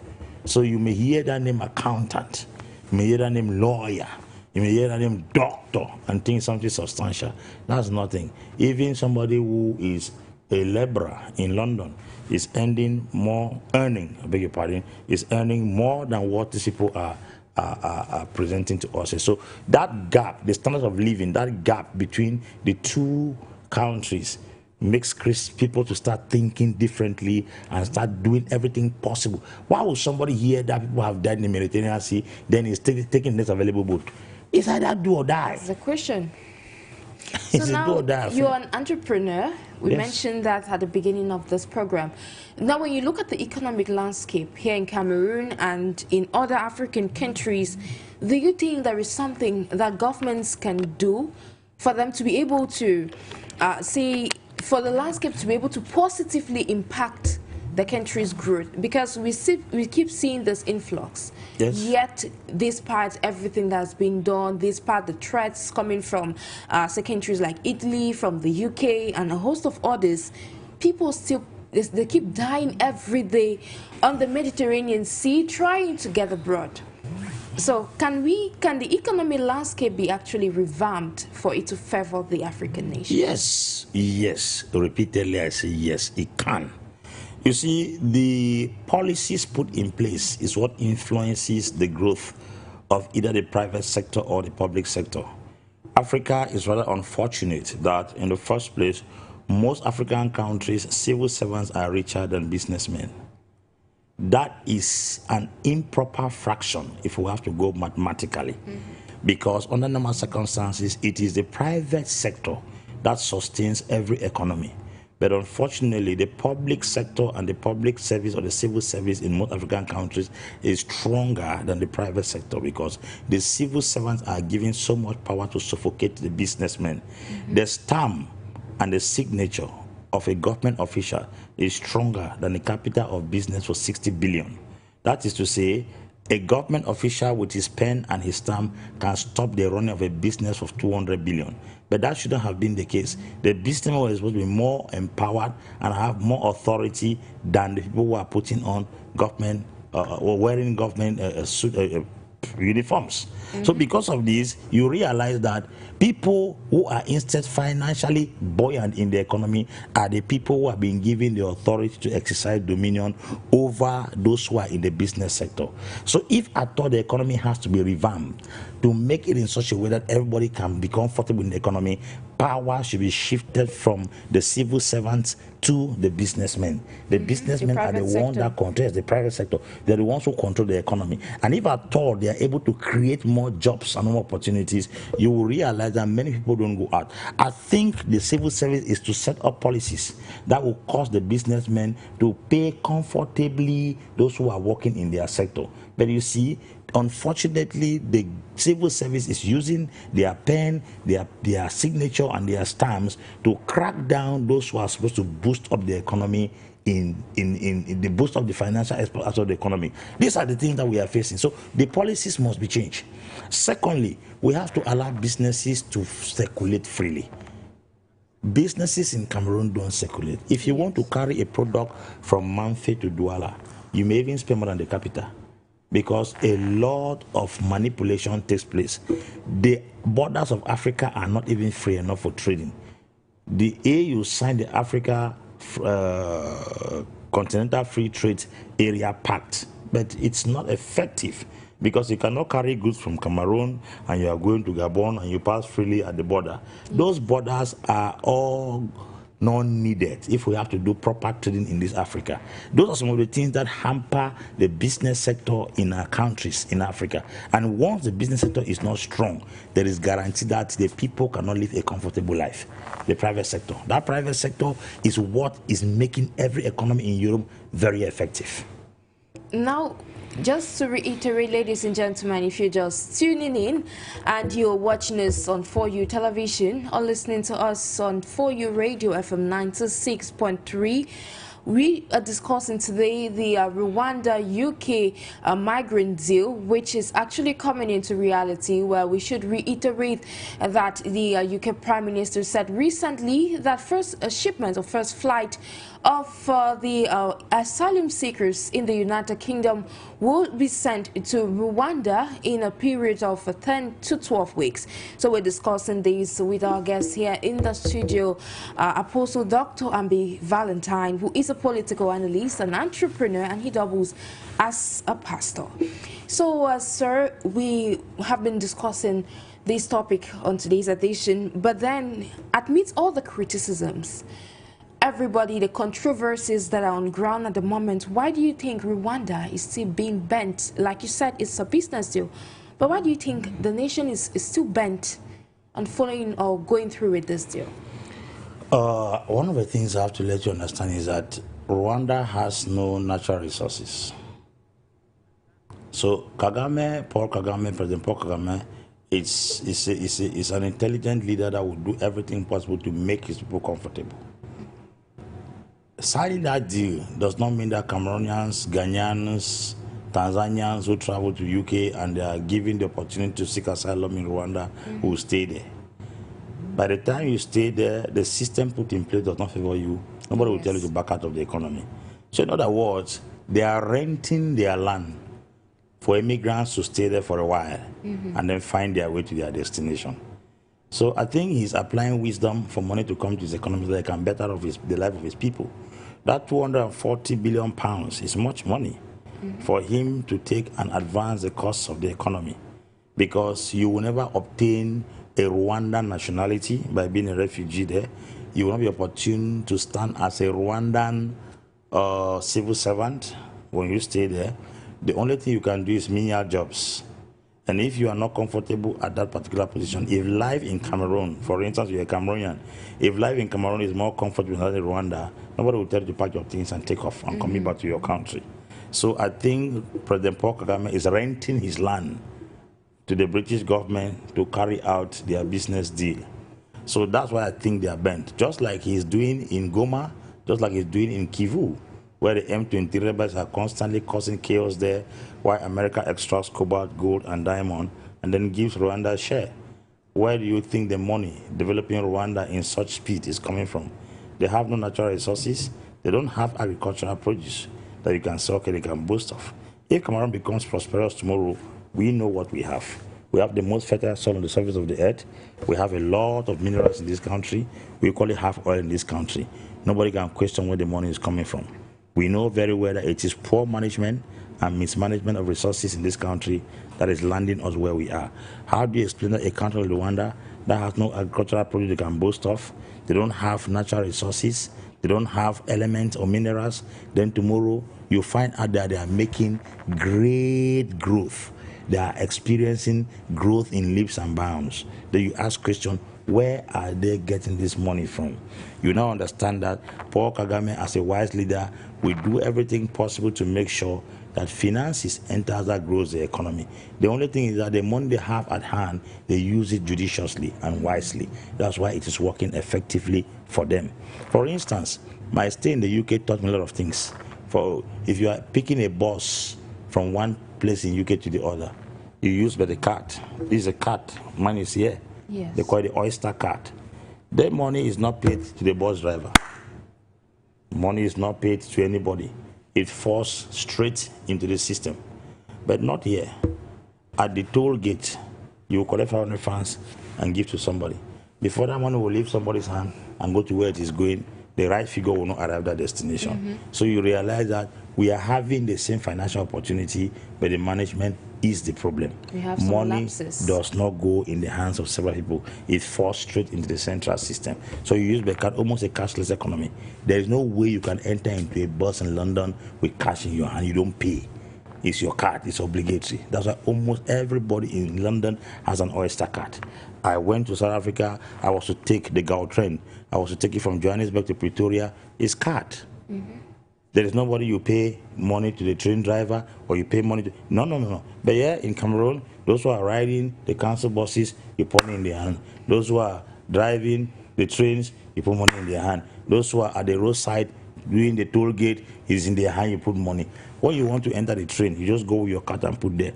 So you may hear that name accountant, you may hear that name lawyer, you may hear that name doctor, and think something substantial. That's nothing. Even somebody who is a laborer in London is earning more, is earning more than what these people are presenting to us. So that gap, the standard of living, that gap between the two countries, makes people to start thinking differently and start doing everything possible. Why would somebody hear that people have died in the Mediterranean Sea, then he's taking the next available boat? It's either do or die. That's the question. So It's a do now or die. you're an entrepreneur. We Yes. mentioned that at the beginning of this program. Now, when you look at the economic landscape here in Cameroon and in other African countries, do you think there is something that governments can do for them to be able to, for the landscape to be able to positively impact the country's growth? Because we keep seeing this influx. Yes. Yet, despite everything that's been done, despite the threats coming from countries like Italy, from the UK, and a host of others, people still they keep dying every day on the Mediterranean Sea trying to get abroad. So can the economic landscape be actually revamped for it to favor the African nation? Yes, yes. Repeatedly, I say yes, it can. You see, the policies put in place is what influences the growth of either the private sector or the public sector. Africa is rather unfortunate that, in the first place, most African countries, civil servants are richer than businessmen. That is an improper fraction if we have to go mathematically. Because under normal circumstances, it is the private sector that sustains every economy. But unfortunately, the public sector and the public service or the civil service in most African countries is stronger than the private sector, because the civil servants are given so much power to suffocate the businessmen. The stamp and the signature of a government official is stronger than the capital of business for 60 billion. That is to say, a government official with his pen and his stamp can stop the running of a business of 200 billion. But that shouldn't have been the case. The businessman is supposed to be more empowered and have more authority than the people who are putting on government or wearing government uniforms. So because of this, you realize that people who are instead financially buoyant in the economy are the people who have been given the authority to exercise dominion over those who are in the business sector. So if at all the economy has to be revamped to make it in such a way that everybody can be comfortable in the economy, power should be shifted from the civil servants to the businessmen. The businessmen are the ones that control the private sector. They're the ones who control the economy. And if at all they are able to create more jobs and more opportunities, you will realize that many people don't go out. I think the civil service is to set up policies that will cause the businessmen to pay comfortably those who are working in their sector. But you see, unfortunately, the civil service is using their pen, their signature, and their stamps to crack down those who are supposed to boost up the economy in the boost of the financial aspect of the economy. These are the things that we are facing. So the policies must be changed. Secondly, we have to allow businesses to circulate freely. Businesses in Cameroon don't circulate. If you want to carry a product from Manfe to Douala, you may even spend more than the capital, because a lot of manipulation takes place. The borders of Africa are not even free enough for trading. The AU signed the Africa Continental Free Trade Area Pact, but it's not effective, because you cannot carry goods from Cameroon and you are going to Gabon and you pass freely at the border. Those borders are all non-needed if we have to do proper trading in this Africa. Those are some of the things that hamper the business sector in our countries in Africa. And once the business sector is not strong, there is guarantee that the people cannot live a comfortable life. The private sector. That private sector is what is making every economy in Europe very effective. Now, just to reiterate, ladies and gentlemen, if you're just tuning in and you're watching us on 4U television or listening to us on 4U radio FM 96.3, we are discussing today the Rwanda-UK migrant deal, which is actually coming into reality, where we should reiterate that the UK Prime Minister said recently that first shipment or first flight of the asylum seekers in the United Kingdom will be sent to Rwanda in a period of 10 to 12 weeks. So we're discussing this with our guest here in the studio, Apostle Dr. AMBE Valentine, who is a political analyst, an entrepreneur, and he doubles as a pastor. So, sir, we have been discussing this topic on today's edition, but then amidst all the criticisms, everybody, the controversies that are on ground at the moment, why do you think Rwanda is still being bent? Like you said, it's a business deal. But why do you think the nation is still bent on following or going through with this deal? One of the things I have to let you understand is that Rwanda has no natural resources. So President Paul Kagame, is an intelligent leader that will do everything possible to make his people comfortable. Signing that deal does not mean that Cameroonians, Ghanaians, Tanzanians who travel to UK and they are given the opportunity to seek asylum in Rwanda will stay there. By the time you stay there, the system put in place does not favor you. Nobody will tell you to back out of the economy. So in other words, they are renting their land for immigrants to stay there for a while and then find their way to their destination. So I think he's applying wisdom for money to come to his economy so that he can better off the life of his people. That 240 billion pounds is much money for him to take and advance the costs of the economy, because you will never obtain a Rwandan nationality by being a refugee there. You will not be opportune to stand as a Rwandan civil servant when you stay there. The only thing you can do is menial jobs. And if you are not comfortable at that particular position, if life in Cameroon, for instance, you're a Cameroonian, if life in Cameroon is more comfortable than in Rwanda, nobody will tell you to pack your things and take off and come back to your country. So I think President Paul Kagame is renting his land to the British government to carry out their business deal. So that's why I think they are bent. Just like he's doing in Goma, just like he's doing in Kivu, where the M23 rebels are constantly causing chaos there, while America extracts cobalt, gold, and diamond, and then gives Rwanda a share. Where do you think the money developing Rwanda in such speed is coming from? They have no natural resources. They don't have agricultural produce that you can sell, they can boast of. If Cameroon becomes prosperous tomorrow, we know what we have. We have the most fertile soil on the surface of the earth. We have a lot of minerals in this country. We call it half oil in this country. Nobody can question where the money is coming from. We know very well that it is poor management and mismanagement of resources in this country that is landing us where we are. How do you explain that a country like Rwanda that has no agricultural produce they can boast of, they don't have natural resources, they don't have elements or minerals, then tomorrow you find out that they are making great growth. They are experiencing growth in leaps and bounds. Then you ask question, where are they getting this money from? You now understand that Paul Kagame, as a wise leader, will do everything possible to make sure that finances enters that grows the economy. The only thing is that the money they have at hand, they use it judiciously and wisely. That's why it is working effectively for them. For instance, my stay in the UK taught me a lot of things. For if you are picking a bus from one place in UK to the other, you use by the card. This is a card. Mine is here. Yes. They call it the Oyster card. That money is not paid to the bus driver. Money is not paid to anybody. It falls straight into the system. But not here. At the toll gate, you will collect 500 francs and give to somebody. Before that money will leave somebody's hand and go to where it is going, the right figure will not arrive at that destination. So you realize that we are having the same financial opportunity, but the management is the problem. We have some money lapses. does not go in the hands of several people. It falls straight into the central system. So you use the card, almost a cashless economy. There is no way you can enter into a bus in London with cash in your hand. You don't pay. It's your card. It's obligatory. That's why almost everybody in London has an Oyster card. I went to South Africa. I was to take the GAU train. I was to take it from Johannesburg to Pretoria. It's card. There is nobody you pay money to the train driver or you pay money to... No. But yeah, in Cameroon, those who are riding the council buses, you put money in their hand. Those who are driving the trains, you put money in their hand. Those who are at the roadside doing the toll gate, is in their hand, you put money. When you want to enter the train, you just go with your card and put there.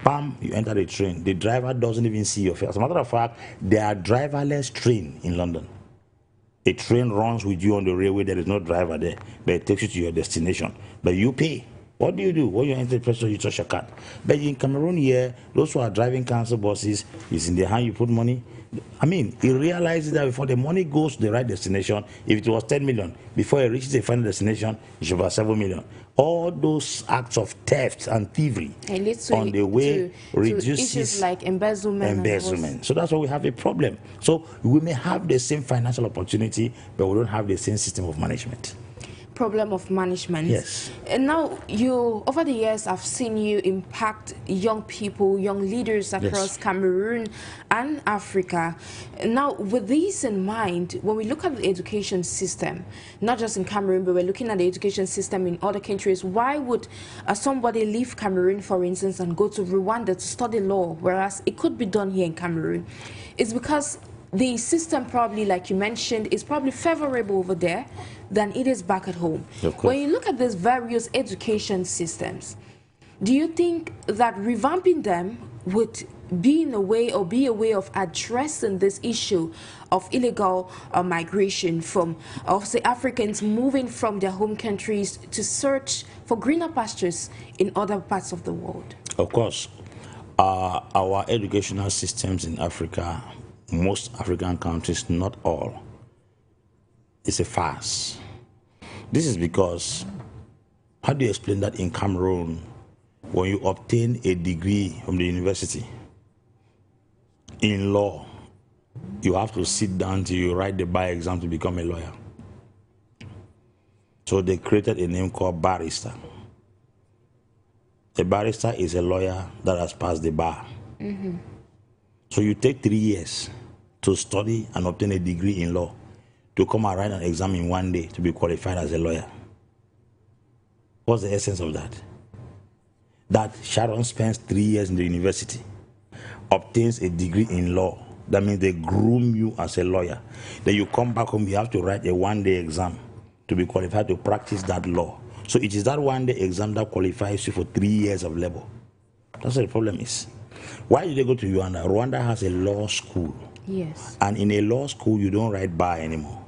Bam, you enter the train. The driver doesn't even see your face. As a matter of fact, there are driverless trains in London. A train runs with you on the railway, there is no driver there, but it takes you to your destination. But you pay. What do you do? When you enter the petrol, you touch your card. But in Cameroon here, those who are driving council buses, it's in their hand you put money. I mean, he realizes that before the money goes to the right destination, if it was 10 million, before it reaches the final destination, it should be 7 million. All those acts of theft and thievery on the way reduces issues like embezzlement. So that's why we have a problem. So we may have the same financial opportunity, but we don't have the same system of management. Problem of management. Yes. And now over the years, I've seen you impact young people, young leaders across Cameroon and Africa. Now, with this in mind, when we look at the education system, not just in Cameroon, but we're looking at the education system in other countries, why would somebody leave Cameroon, for instance, and go to Rwanda to study law, whereas it could be done here in Cameroon? It's because the system probably, like you mentioned, is probably favorable over there than it is back at home. When you look at these various education systems, do you think that revamping them would be in a way or be a way of addressing this issue of illegal migration from, say, Africans moving from their home countries to search for greener pastures in other parts of the world? Of course, our educational systems in Africa, most African countries, not all, it's a farce. This is because, how do you explain that in Cameroon, when you obtain a degree from the university in law, you have to sit down till you write the bar exam to become a lawyer. So they created a name called barrister. A barrister is a lawyer that has passed the bar. So you take 3 years to study and obtain a degree in law to come and write an exam in 1 day to be qualified as a lawyer. What's the essence of that? That Sharon spends 3 years in the university, obtains a degree in law. That means they groom you as a lawyer. Then you come back home, you have to write a 1-day exam to be qualified to practice that law. So it is that 1-day exam that qualifies you for 3 years of labor. That's what the problem is. Why did they go to Rwanda? Rwanda has a law school. Yes. And in a law school, you don't write bar anymore.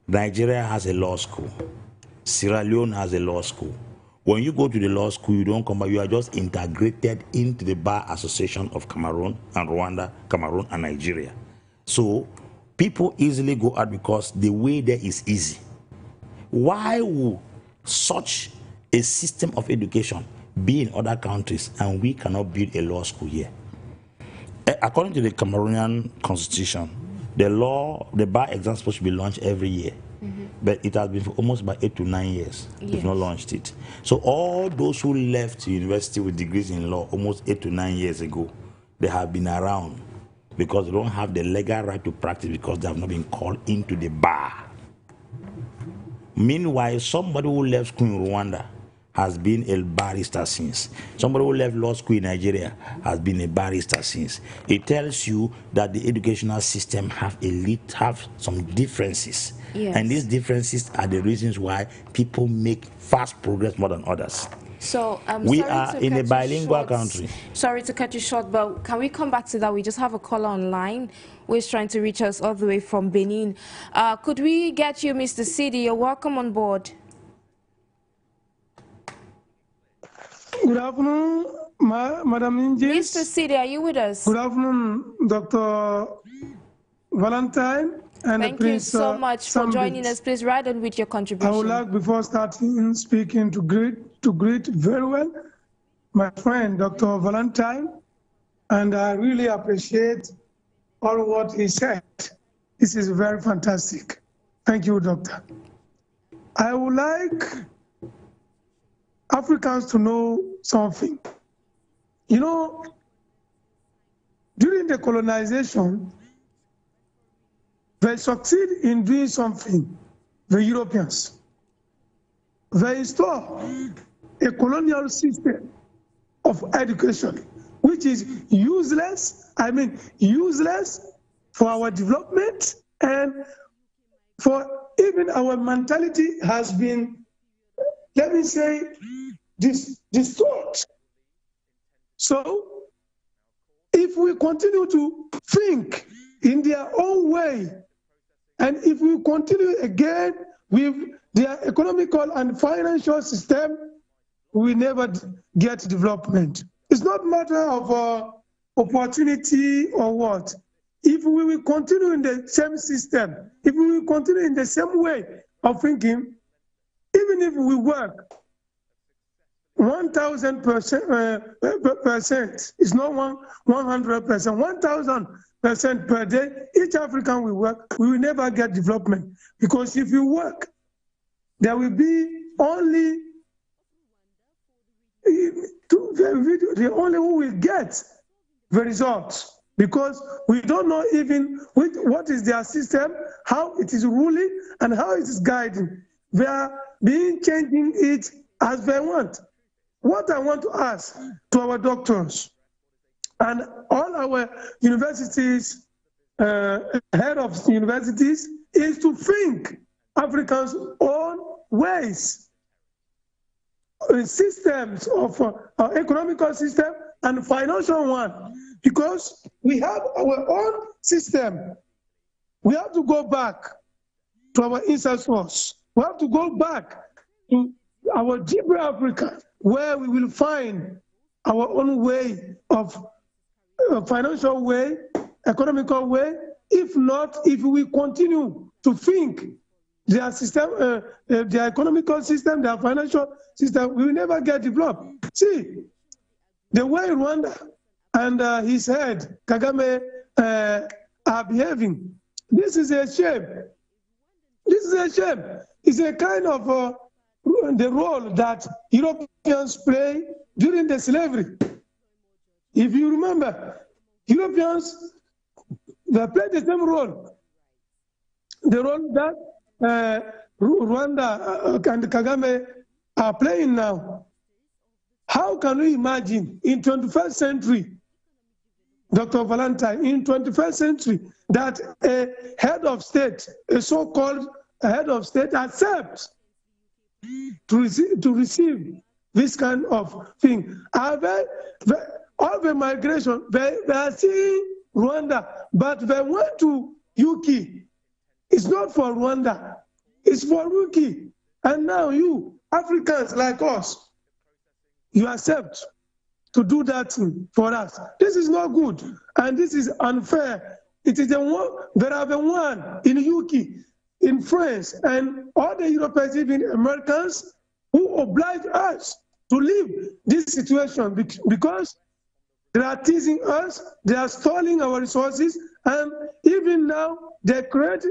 Nigeria has a law school. Sierra Leone has a law school. When you go to the law school, you don't come back. You are just integrated into the Bar Association of Cameroon and Rwanda, Cameroon and Nigeria. So people easily go out because the way there is easy. Why would such a system of education be in other countries and we cannot build a law school here? According to the Cameroonian constitution, the bar exam is supposed to be launched every year. But it has been for almost about 8 to 9 years. They've not launched it. So all those who left university with degrees in law almost 8 to 9 years ago, they have been around because they don't have the legal right to practice because they have not been called into the bar. Meanwhile, somebody who left school in Rwanda has been a barrister since. Somebody who left law school in Nigeria has been a barrister since. It tells you that the educational system have some differences. Yes. And these differences are the reasons why people make fast progress more than others. So we are in a bilingual country. Sorry to cut you short, but can we come back to that? We just have a caller online who is trying to reach us all the way from Benin. Could we get you, Mr. Sidi? You're welcome on board. Good afternoon, Madam NJIX. Mr. Sidi, are you with us? Good afternoon, Dr. Valentine and Thank Prince you so much for SAMBIT. joining us. Please ride on with your contribution. I would like, before starting speaking, to greet very well my friend, Dr. Valentine, and I really appreciate all what he said. This is very fantastic. Thank you, Doctor. I would like Africans to know something. You know, during the colonization, they succeed in doing something, the Europeans. They install a colonial system of education, which is useless for our development, and for even our mentality has been, let me say, distorted. So if we continue to think in their own way, and if we continue again with their economical and financial system, we will never get development. It's not a matter of opportunity or what. If we will continue in the same system, if we will continue in the same way of thinking, even if we work 1,000%, it's not 100%, 1,000% per day, each African will work, we will never get development. Because if you work, there will be only the only who will get the results. Because we don't know even what is their system, how it is ruling, and how it is guiding. They are being changing it as they want. What I want to ask to our doctors and all our universities, head of universities, is to think Africans' own ways, systems of economical system and financial one. Because we have our own system. We have to go back to our ancestors. We have to go back to our deeper Africa, where we will find our own way of financial way, economical way. If not, if we continue to think their system, their economical system, their financial system, we will never get developed. See, the way Rwanda and his head, Kagame, are behaving, this is a shame. This is a shame. It's a kind of the role that Europeans play during the slavery. If you remember, Europeans, they played the same role. The role that Rwanda and Kagame are playing now. How can we imagine in 21st century, Dr. Valentine, in 21st century, that a head of state, a so-called head of state, accepts to receive this kind of thing? All the migration, they are seeing Rwanda, but they went to UK. It's not for Rwanda, it's for UK. And now you, Africans like us, you accept to do that thing for us. This is not good, and this is unfair. It is the one, there are the one in UK, in France, and all the Europeans, even Americans, who oblige us to leave this situation because they are teasing us, they are stalling our resources, and even now they create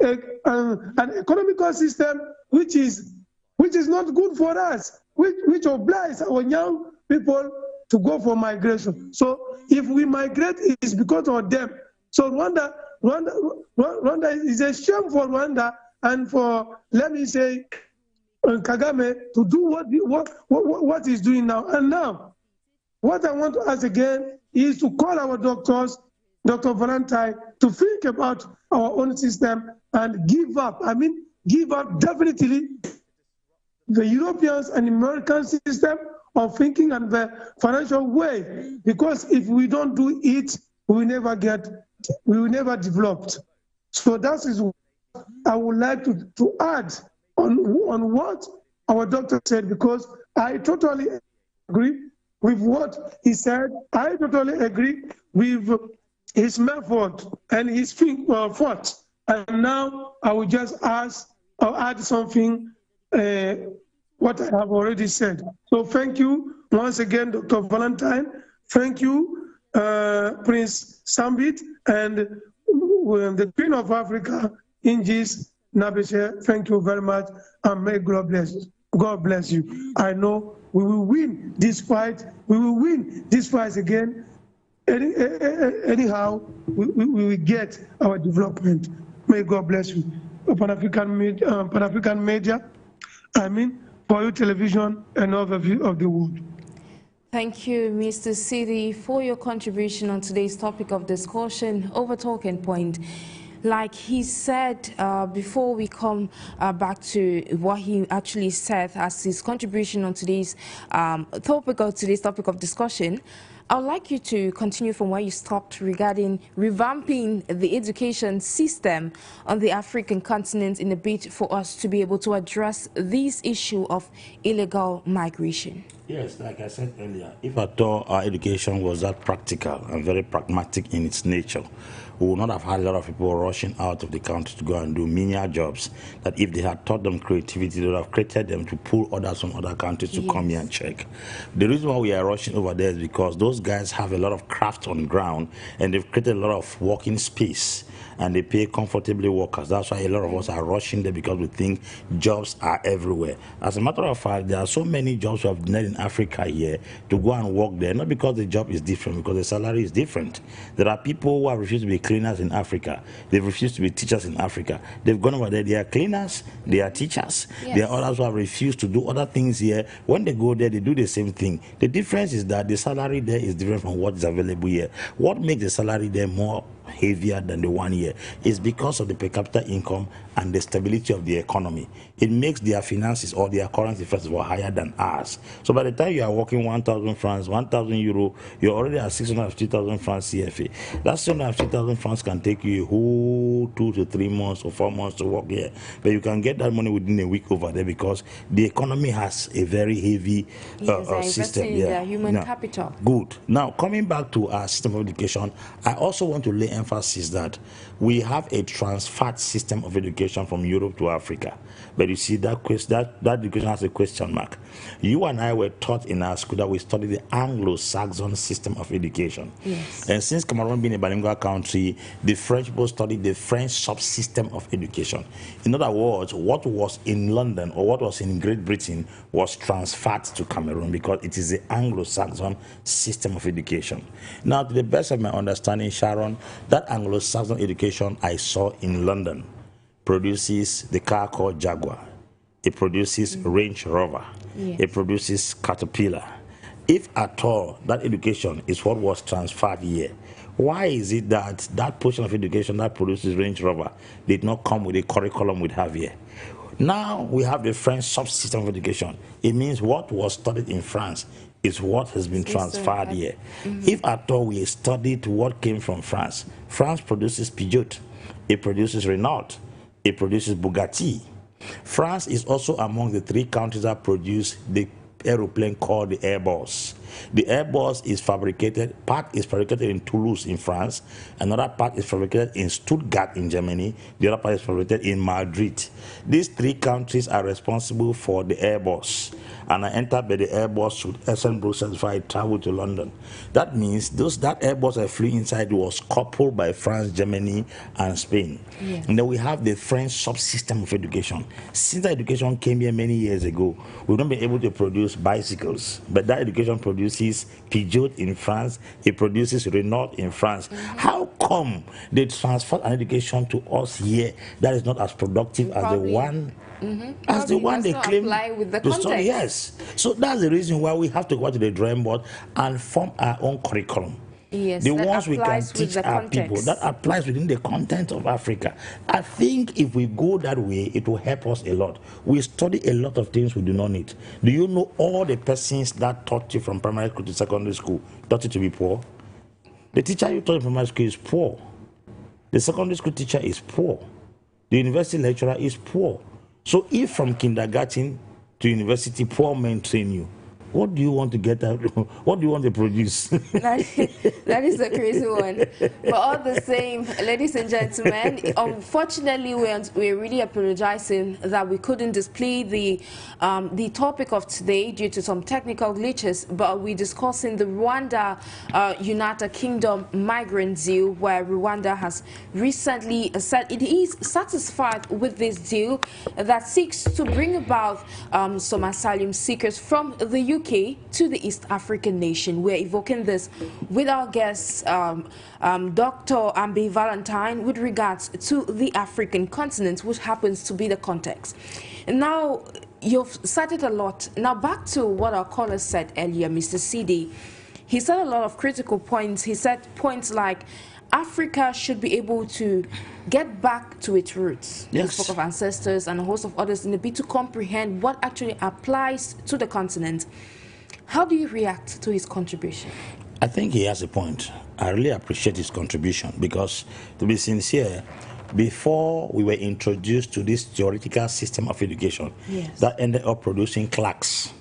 an economical system which is not good for us, which obliges our young people to go for migration. So if we migrate, it is because of them. So Rwanda is a shame for Rwanda and for, let me say, Kagame to do what he's doing now. And now, what I want to ask again is to call our doctors, Dr. Valentine, to think about our own system and give up. I mean, give up definitely the Europeans and American system of thinking and the financial way. Because if we don't do it, we will never develop. So that is what I would like to add on what our doctor said, because I totally agree with what he said. I totally agree with his method and his thought. And now I will just add something what I have already said. So thank you once again, Dr. Valentine. Thank you, Prince SAMBIT, and the Queen of Africa, NJIX, NABESEH. Thank you very much, and may God bless you. God bless you. I know we will win this fight. We will win this fight again. Anyhow, we will get our development. May God bless you. Pan-African media, I mean, for your television and overview of the world. Thank you, Mr. Sidi, for your contribution on today's topic of discussion over Talking Point. Like he said, before we come back to what he actually said as his contribution on today's topic of discussion, I would like you to continue from where you stopped regarding revamping the education system on the African continent in a bid for us to be able to address this issue of illegal migration. Yes, like I said earlier, if at all our education was that practical and very pragmatic in its nature, we would not have had a lot of people rushing out of the country to go and do menial jobs that if they had taught them creativity, they would have created them to pull others from other countries to come here and check. The reason why we are rushing over there is because those guys have a lot of craft on ground and they've created a lot of working space and they pay comfortably workers. That's why a lot of us are rushing there, because we think jobs are everywhere. As a matter of fact, there are so many jobs we have done in Africa here to go and work there, not because the job is different, because the salary is different. There are people who have refused to be cleaners in Africa. They've refused to be teachers in Africa. They've gone over there, they are cleaners, they are teachers. Yes. There are others who have refused to do other things here. When they go there, they do the same thing. The difference is that the salary there is different from what is available here. What makes the salary there more heavier than the one here is because of the per capita income and the stability of the economy. It makes their finances or their currency first of all higher than ours. So by the time you are working 1,000 francs, 1,000 euro, you're already at 650,000 francs CFA. That 650,000 francs can take you a whole 2 to 3 months or 4 months to work here. But you can get that money within a week over there because the economy has a very heavy system. Yeah, human capital. Good. Now, coming back to our system of education, I also want to lay emphasis that we have a transferred system of education from Europe to Africa. But you see, that education has a question mark. You and I were taught in our school that we studied the Anglo-Saxon system of education. Yes. And since Cameroon being a bilingual country, the French people studied the French subsystem of education. In other words, what was in London or what was in Great Britain was transferred to Cameroon because it is the Anglo-Saxon system of education. Now, to the best of my understanding, Sharon, that Anglo-Saxon education I saw in London produces the car called Jaguar. It produces Range Rover. Yes. It produces Caterpillar. If at all that education is what was transferred here, why is it that that portion of education that produces Range Rover did not come with a curriculum we have here? Now we have the French subsystem of education. It means what was studied in France is what has been transferred here. If at all we studied what came from France, France produces Peugeot, it produces Renault, it produces Bugatti. France is also among the 3 countries that produce the aeroplane called the Airbus. The Airbus is fabricated, part is fabricated in Toulouse in France, another part is fabricated in Stuttgart in Germany, the other part is fabricated in Madrid. These 3 countries are responsible for the Airbus. And I entered by the Airbus with SN Brussels before I traveled to London. That means that Airbus I flew inside was coupled by France, Germany, and Spain. Yes. And then we have the French subsystem of education. Since education came here many years ago, we've not been able to produce bicycles, but that education produces Peugeot in France, it produces Renault in France. How come they transfer an education to us here that is not as productive as the one as the one they claim with the to study? Yes. So that's the reason why we have to go to the drawing board and form our own curriculum. Yes, the ones we can teach our people, that applies within the content of Africa. I think if we go that way, it will help us a lot. We study a lot of things we do not need. Do you know all the persons that taught you from primary school to secondary school taught you to be poor? The teacher you taught in primary school is poor. The secondary school teacher is poor. The university lecturer is poor. So if from kindergarten to university, poor men train you, what do you want to get out? What do you want to produce? That is a crazy one. But all the same, ladies and gentlemen, unfortunately, we're really apologizing that we couldn't display the topic of today due to some technical glitches. But we're discussing the Rwanda United Kingdom migrant deal, where Rwanda has recently said it is satisfied with this deal that seeks to bring about some asylum seekers from the UK to the East African nation. We're evoking this with our guest, Dr. AMBE Valentine, with regards to the African continent, which happens to be the context. And now, you've said it a lot. Now, back to what our caller said earlier, Mr. CD. He said a lot of critical points. He said points like Africa should be able to get back to its roots. Yes. He spoke of ancestors and a host of others in a bid to comprehend what actually applies to the continent. How do you react to his contribution? I think he has a point. I really appreciate his contribution because, to be sincere, before we were introduced to this theoretical system of education, yes, that ended up producing clerks,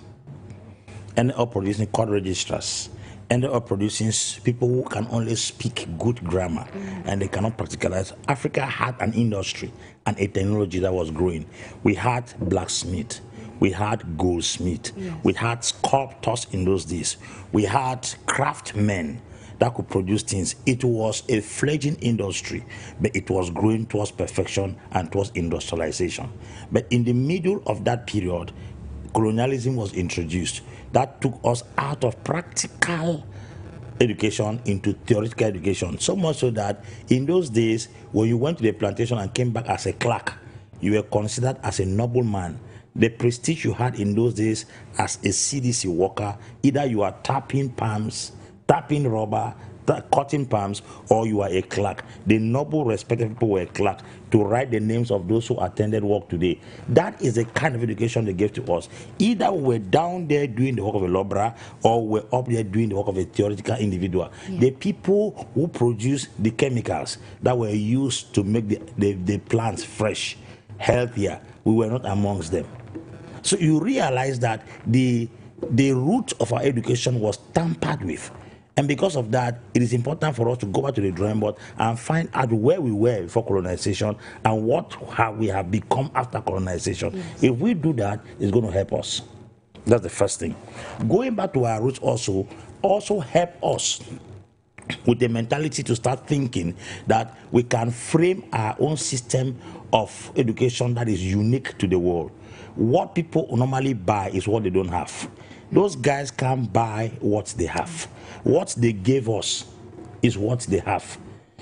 ended up producing court registrars, ended up producing people who can only speak good grammar and they cannot practicalize. Africa had an industry and a technology that was growing. We had blacksmith, we had goldsmith, yes, we had sculptors in those days, we had craftsmen that could produce things. It was a fledgling industry, but it was growing towards perfection and towards industrialization. But in the middle of that period, colonialism was introduced. That took us out of practical education into theoretical education. So much so that in those days, when you went to the plantation and came back as a clerk, you were considered as a nobleman. The prestige you had in those days as a CDC worker, either you are tapping palms, tapping rubber, cutting palms, or you are a clerk. The noble, respected people were a clerk to write the names of those who attended work today. That is the kind of education they gave to us. Either we're down there doing the work of a laborer, or we're up there doing the work of a theoretical individual. Yeah. The people who produce the chemicals that were used to make the plants fresh, healthier, we were not amongst them. So you realize that the root of our education was tampered with. And because of that, it is important for us to go back to the drawing board and find out where we were before colonization and what we have become after colonization. Yes. If we do that, it's going to help us. That's the first thing. Going back to our roots also help us with the mentality to start thinking that we can frame our own system of education that is unique to the world. What people normally buy is what they don't have. Those guys can't buy what they have. What they gave us is what they have.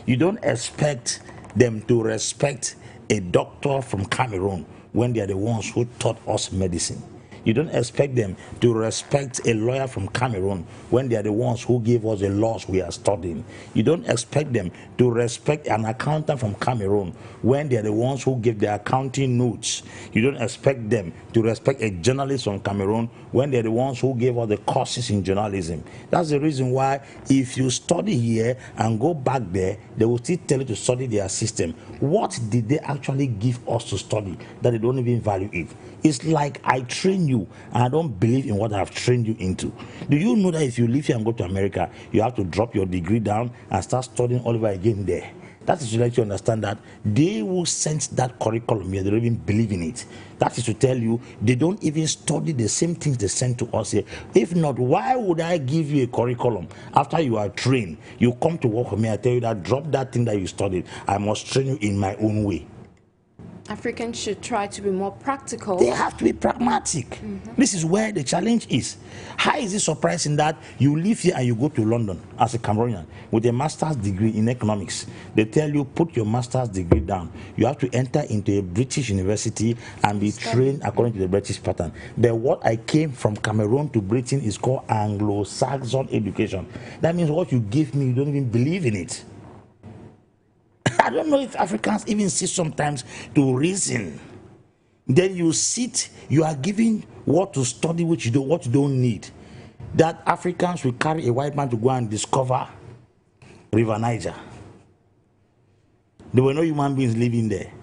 You don't expect them to respect a doctor from Cameroon when they are the ones who taught us medicine. You don't expect them to respect a lawyer from Cameroon when they are the ones who gave us the laws we are studying. You don't expect them to respect an accountant from Cameroon when they are the ones who give the accounting notes. You don't expect them to respect a journalist from Cameroon when they are the ones who gave us the courses in journalism. That's the reason why if you study here and go back there, they will still tell you to study their system. What did they actually give us to study that they don't even value it? It's like I train you and I don't believe in what I've trained you into. Do you know that if you leave here and go to America, you have to drop your degree down and start studying all over again there? That is to let you understand that they will sense that curriculum here, they don't even believe in it. That is to tell you they don't even study the same things they send to us here. If not, why would I give you a curriculum after you are trained? You come to work for me, I tell you that drop that thing that you studied. I must train you in my own way. Africans should try to be more practical. They have to be pragmatic. This is where the challenge is. How is it surprising that you live here and you go to London as a Cameroonian with a master's degree in economics? They tell you, put your master's degree down. You have to enter into a British university and be trained according to the British pattern. But what I came from Cameroon to Britain is called Anglo-Saxon education. That means what you give me, you don't even believe in it. I don't know if Africans even sit sometimes to reason. Then you sit, you are given what to study, what you don't need. That Africans will carry a white man to go and discover River Niger. There were no human beings living there.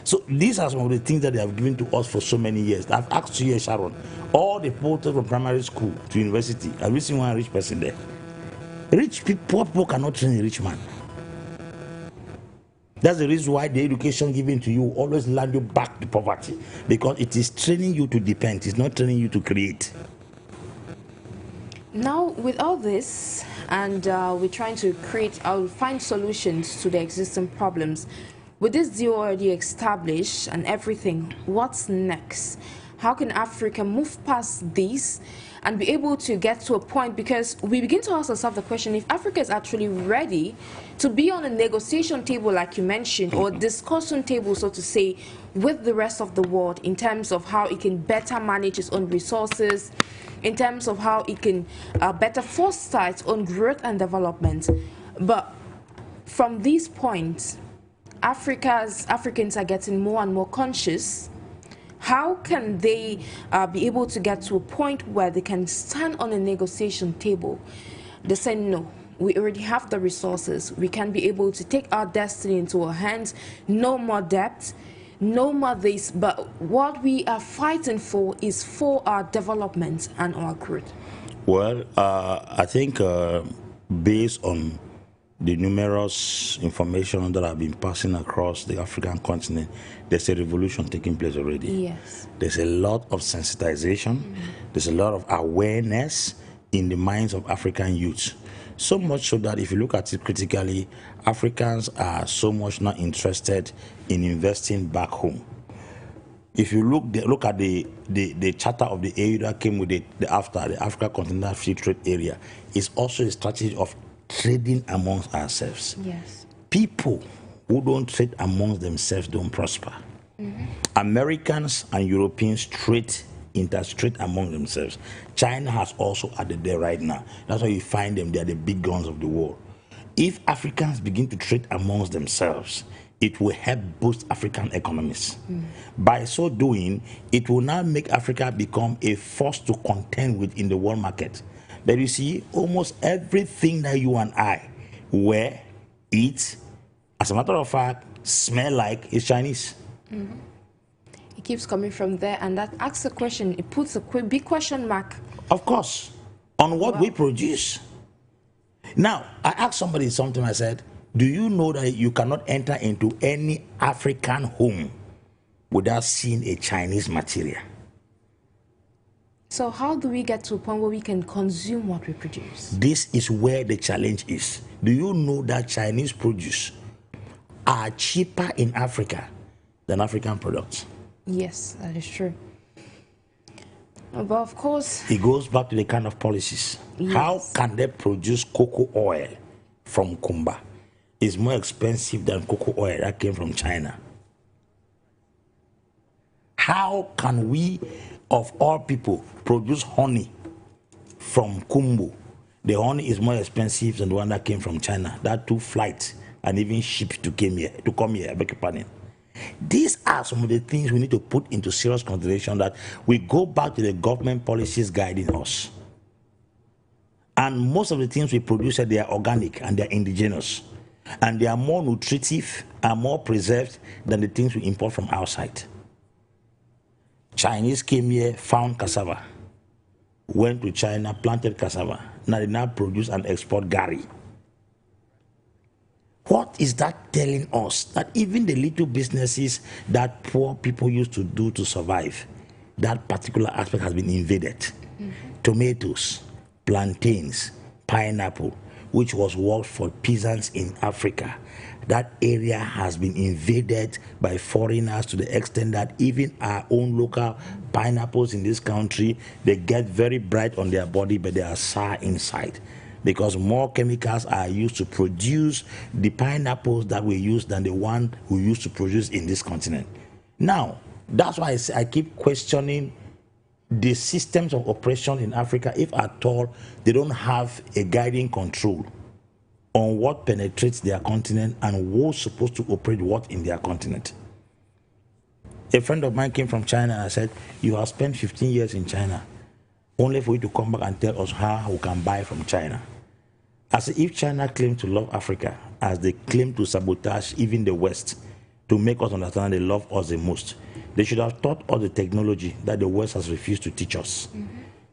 So these are some of the things that they have given to us for so many years. I've asked you, Sharon, all the people from primary school to university, have you seen one rich person there? Rich people, poor people cannot train a rich man. That's the reason why the education given to you always land you back to poverty, because it is training you to depend, it's not training you to create. Now, with all this, and we're trying to find solutions to the existing problems, with this deal already established and everything, what's next? How can Africa move past this and be able to get to a point? Because we begin to ask ourselves the question, if Africa is actually ready to be on a negotiation table, like you mentioned, or discussion table, so to say, with the rest of the world in terms of how it can better manage its own resources, in terms of how it can better foster its own growth and development. But from these points, Africans are getting more and more conscious. How can they be able to get to a point where they can stand on a negotiation table? They say no. We already have the resources. We can be able to take our destiny into our hands. No more debt, no more this. But what we are fighting for is for our development and our growth. Well, I think based on the numerous information that have been passing across the African continent, there's a revolution taking place already. Yes. There's a lot of sensitization. There's a lot of awareness in the minds of African youth. So much so that if you look at it critically, Africans are so much not interested in investing back home. If you look at the charter of the AU that came with the Africa Continental Free Trade Area, it's also a strategy of trading amongst ourselves. Yes. People who don't trade amongst themselves don't prosper. Americans and Europeans intertrade among themselves. China has also added there right now. That's why you find them, they are the big guns of the world. If Africans begin to trade amongst themselves, it will help boost African economies. By so doing, it will now make Africa become a force to contend with in the world market. That you see, almost everything that you and I wear, eat, as a matter of fact, smell like is Chinese. It keeps coming from there, and that asks a question. It puts a big question mark. Of course, on what we produce. Now, I asked somebody something, I said, do you know that you cannot enter into any African home without seeing a Chinese material? So how do we get to a point where we can consume what we produce? This is where the challenge is. Do you know that Chinese produce are cheaper in Africa than African products? Yes, that is true. But of course, it goes back to the kind of policies. Yes. How can they produce cocoa oil from Kumba? It's more expensive than cocoa oil that came from China. How can we, of all people, produce honey from Kumbu? The honey is more expensive than the one that came from China. That took flights and even ships to come here. I beg your pardon. These are some of the things we need to put into serious consideration, that we go back to the government policies guiding us. And most of the things we produce, they are organic and they are indigenous. And they are more nutritive and more preserved than the things we import from outside. Chinese came here, found cassava, went to China, planted cassava. Now they now produce and export gari. What is that telling us? That even the little businesses that poor people used to do to survive, that particular aspect has been invaded. Tomatoes, plantains, pineapple, which was worked for peasants in Africa, that area has been invaded by foreigners to the extent that even our own local pineapples in this country, they get very bright on their body, but they are sour inside, because more chemicals are used to produce the pineapples that we use than the one we used to produce in this continent. Now, that's why I keep questioning the systems of operation in Africa, if at all they don't have a guiding control on what penetrates their continent and who's supposed to operate what in their continent. A friend of mine came from China and I said, you have spent 15 years in China, only for you to come back and tell us how we can buy from China. As if China claimed to love Africa, as they claim to sabotage even the West, to make us understand they love us the most. They should have taught us the technology that the West has refused to teach us.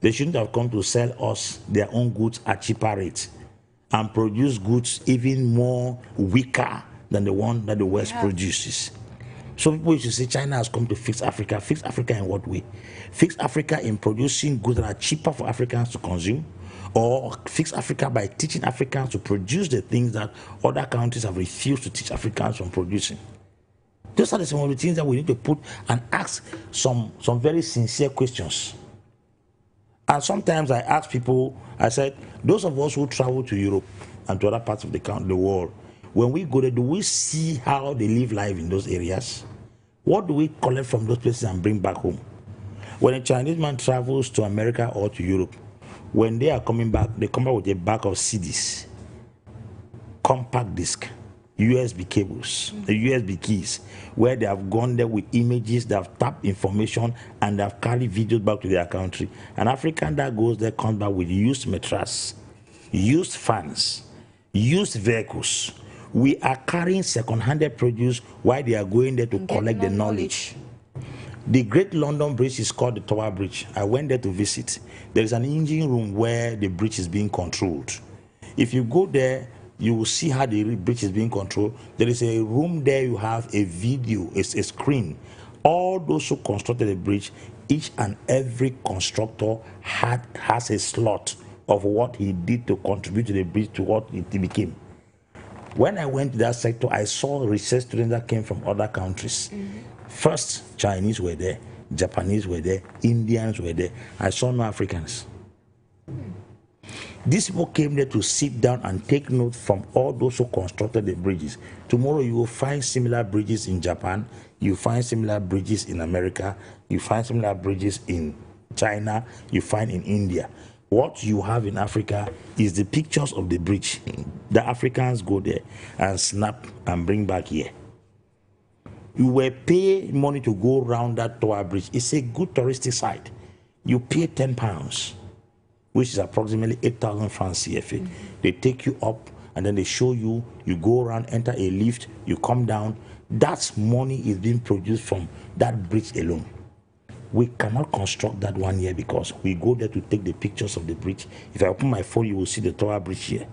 They shouldn't have come to sell us their own goods at cheaper rates and produce goods even more weaker than the one that the West produces. So people used to say China has come to fix Africa. Fix Africa in what way? Fix Africa in producing goods that are cheaper for Africans to consume, or fix Africa by teaching Africans to produce the things that other countries have refused to teach Africans from producing. Those are some of the things that we need to put and ask some very sincere questions. And sometimes I ask people, I said, those of us who travel to Europe and to other parts of the world, when we go there, do we see how they live life in those areas? What do we collect from those places and bring back home? When a Chinese man travels to America or to Europe, when they are coming back, they come back with a bag of CDs, compact disc, USB cables, the USB keys, where they have gone there with images, they have tapped information, and they have carried videos back to their country. An African that goes there comes back with used mattress, used fans, used vehicles. We are carrying second-handed produce while they are going there to collect the knowledge. The Great London Bridge is called the Tower Bridge. I went there to visit. There is an engine room where the bridge is being controlled. If you go there, you will see how the bridge is being controlled. There is a room there, you have a video, it's a screen. All those who constructed the bridge, each and every constructor has a slot of what he did to contribute to the bridge to what it became. When I went to that sector, I saw research students that came from other countries. First, Chinese were there, Japanese were there, Indians were there. I saw no Africans. These people came there to sit down and take note from all those who constructed the bridges. Tomorrow you will find similar bridges in Japan, you find similar bridges in America, you find similar bridges in China, you find in India. What you have in Africa is the pictures of the bridge. The Africans go there and snap and bring back here. You will pay money to go around that Tower Bridge. It's a good touristic site. You pay £10, which is approximately 8,000 francs CFA. They take you up and then they show you, you go around, enter a lift, you come down. That money is being produced from that bridge alone. We cannot construct that 1 year because we go there to take the pictures of the bridge. If I open my phone, you will see the Tower Bridge here.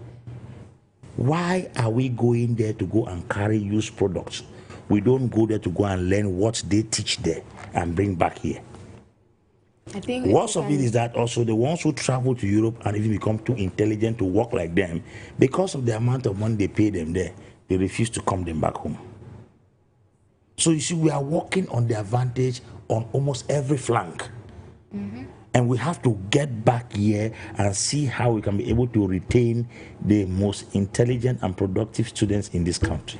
Why are we going there to go and carry used products? We don't go there to go and learn what they teach there and bring back here. I think worst of it is that also the ones who travel to Europe and even become too intelligent to work like them, because of the amount of money they pay them there, they refuse to come them back home. So you see, we are working on the advantage on almost every flank. And we have to get back here and see how we can be able to retain the most intelligent and productive students in this country.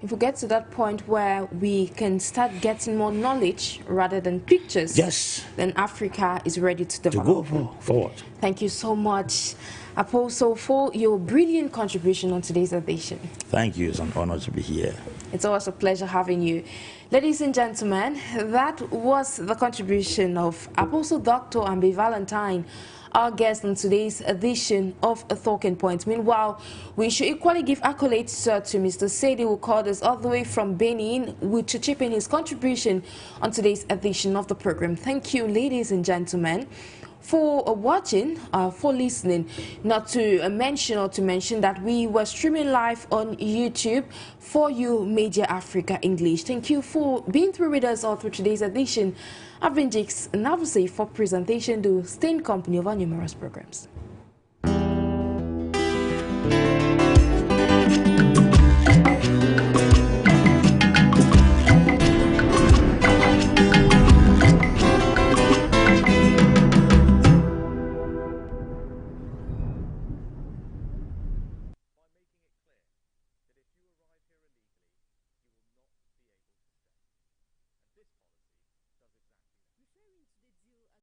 If we get to that point where we can start getting more knowledge rather than pictures, yes, then Africa is ready to develop. To go forward. Thank you so much, Apostle, for your brilliant contribution on today's edition. Thank you. It's an honor to be here. It's always a pleasure having you. Ladies and gentlemen, that was the contribution of Apostle Dr. AMBE Valentine, our guest on today's edition of Talking Point. Meanwhile, we should equally give accolades to Mr. Sedi, who called us all the way from Benin, to chip in his contribution on today's edition of the program. Thank you, ladies and gentlemen, for watching, for listening. Not to mention that we were streaming live on YouTube for you, Media Africa English. Thank you for being through with us all through today's edition. I've been NJIX, NABESEH for presentation to stay in company of our numerous programs.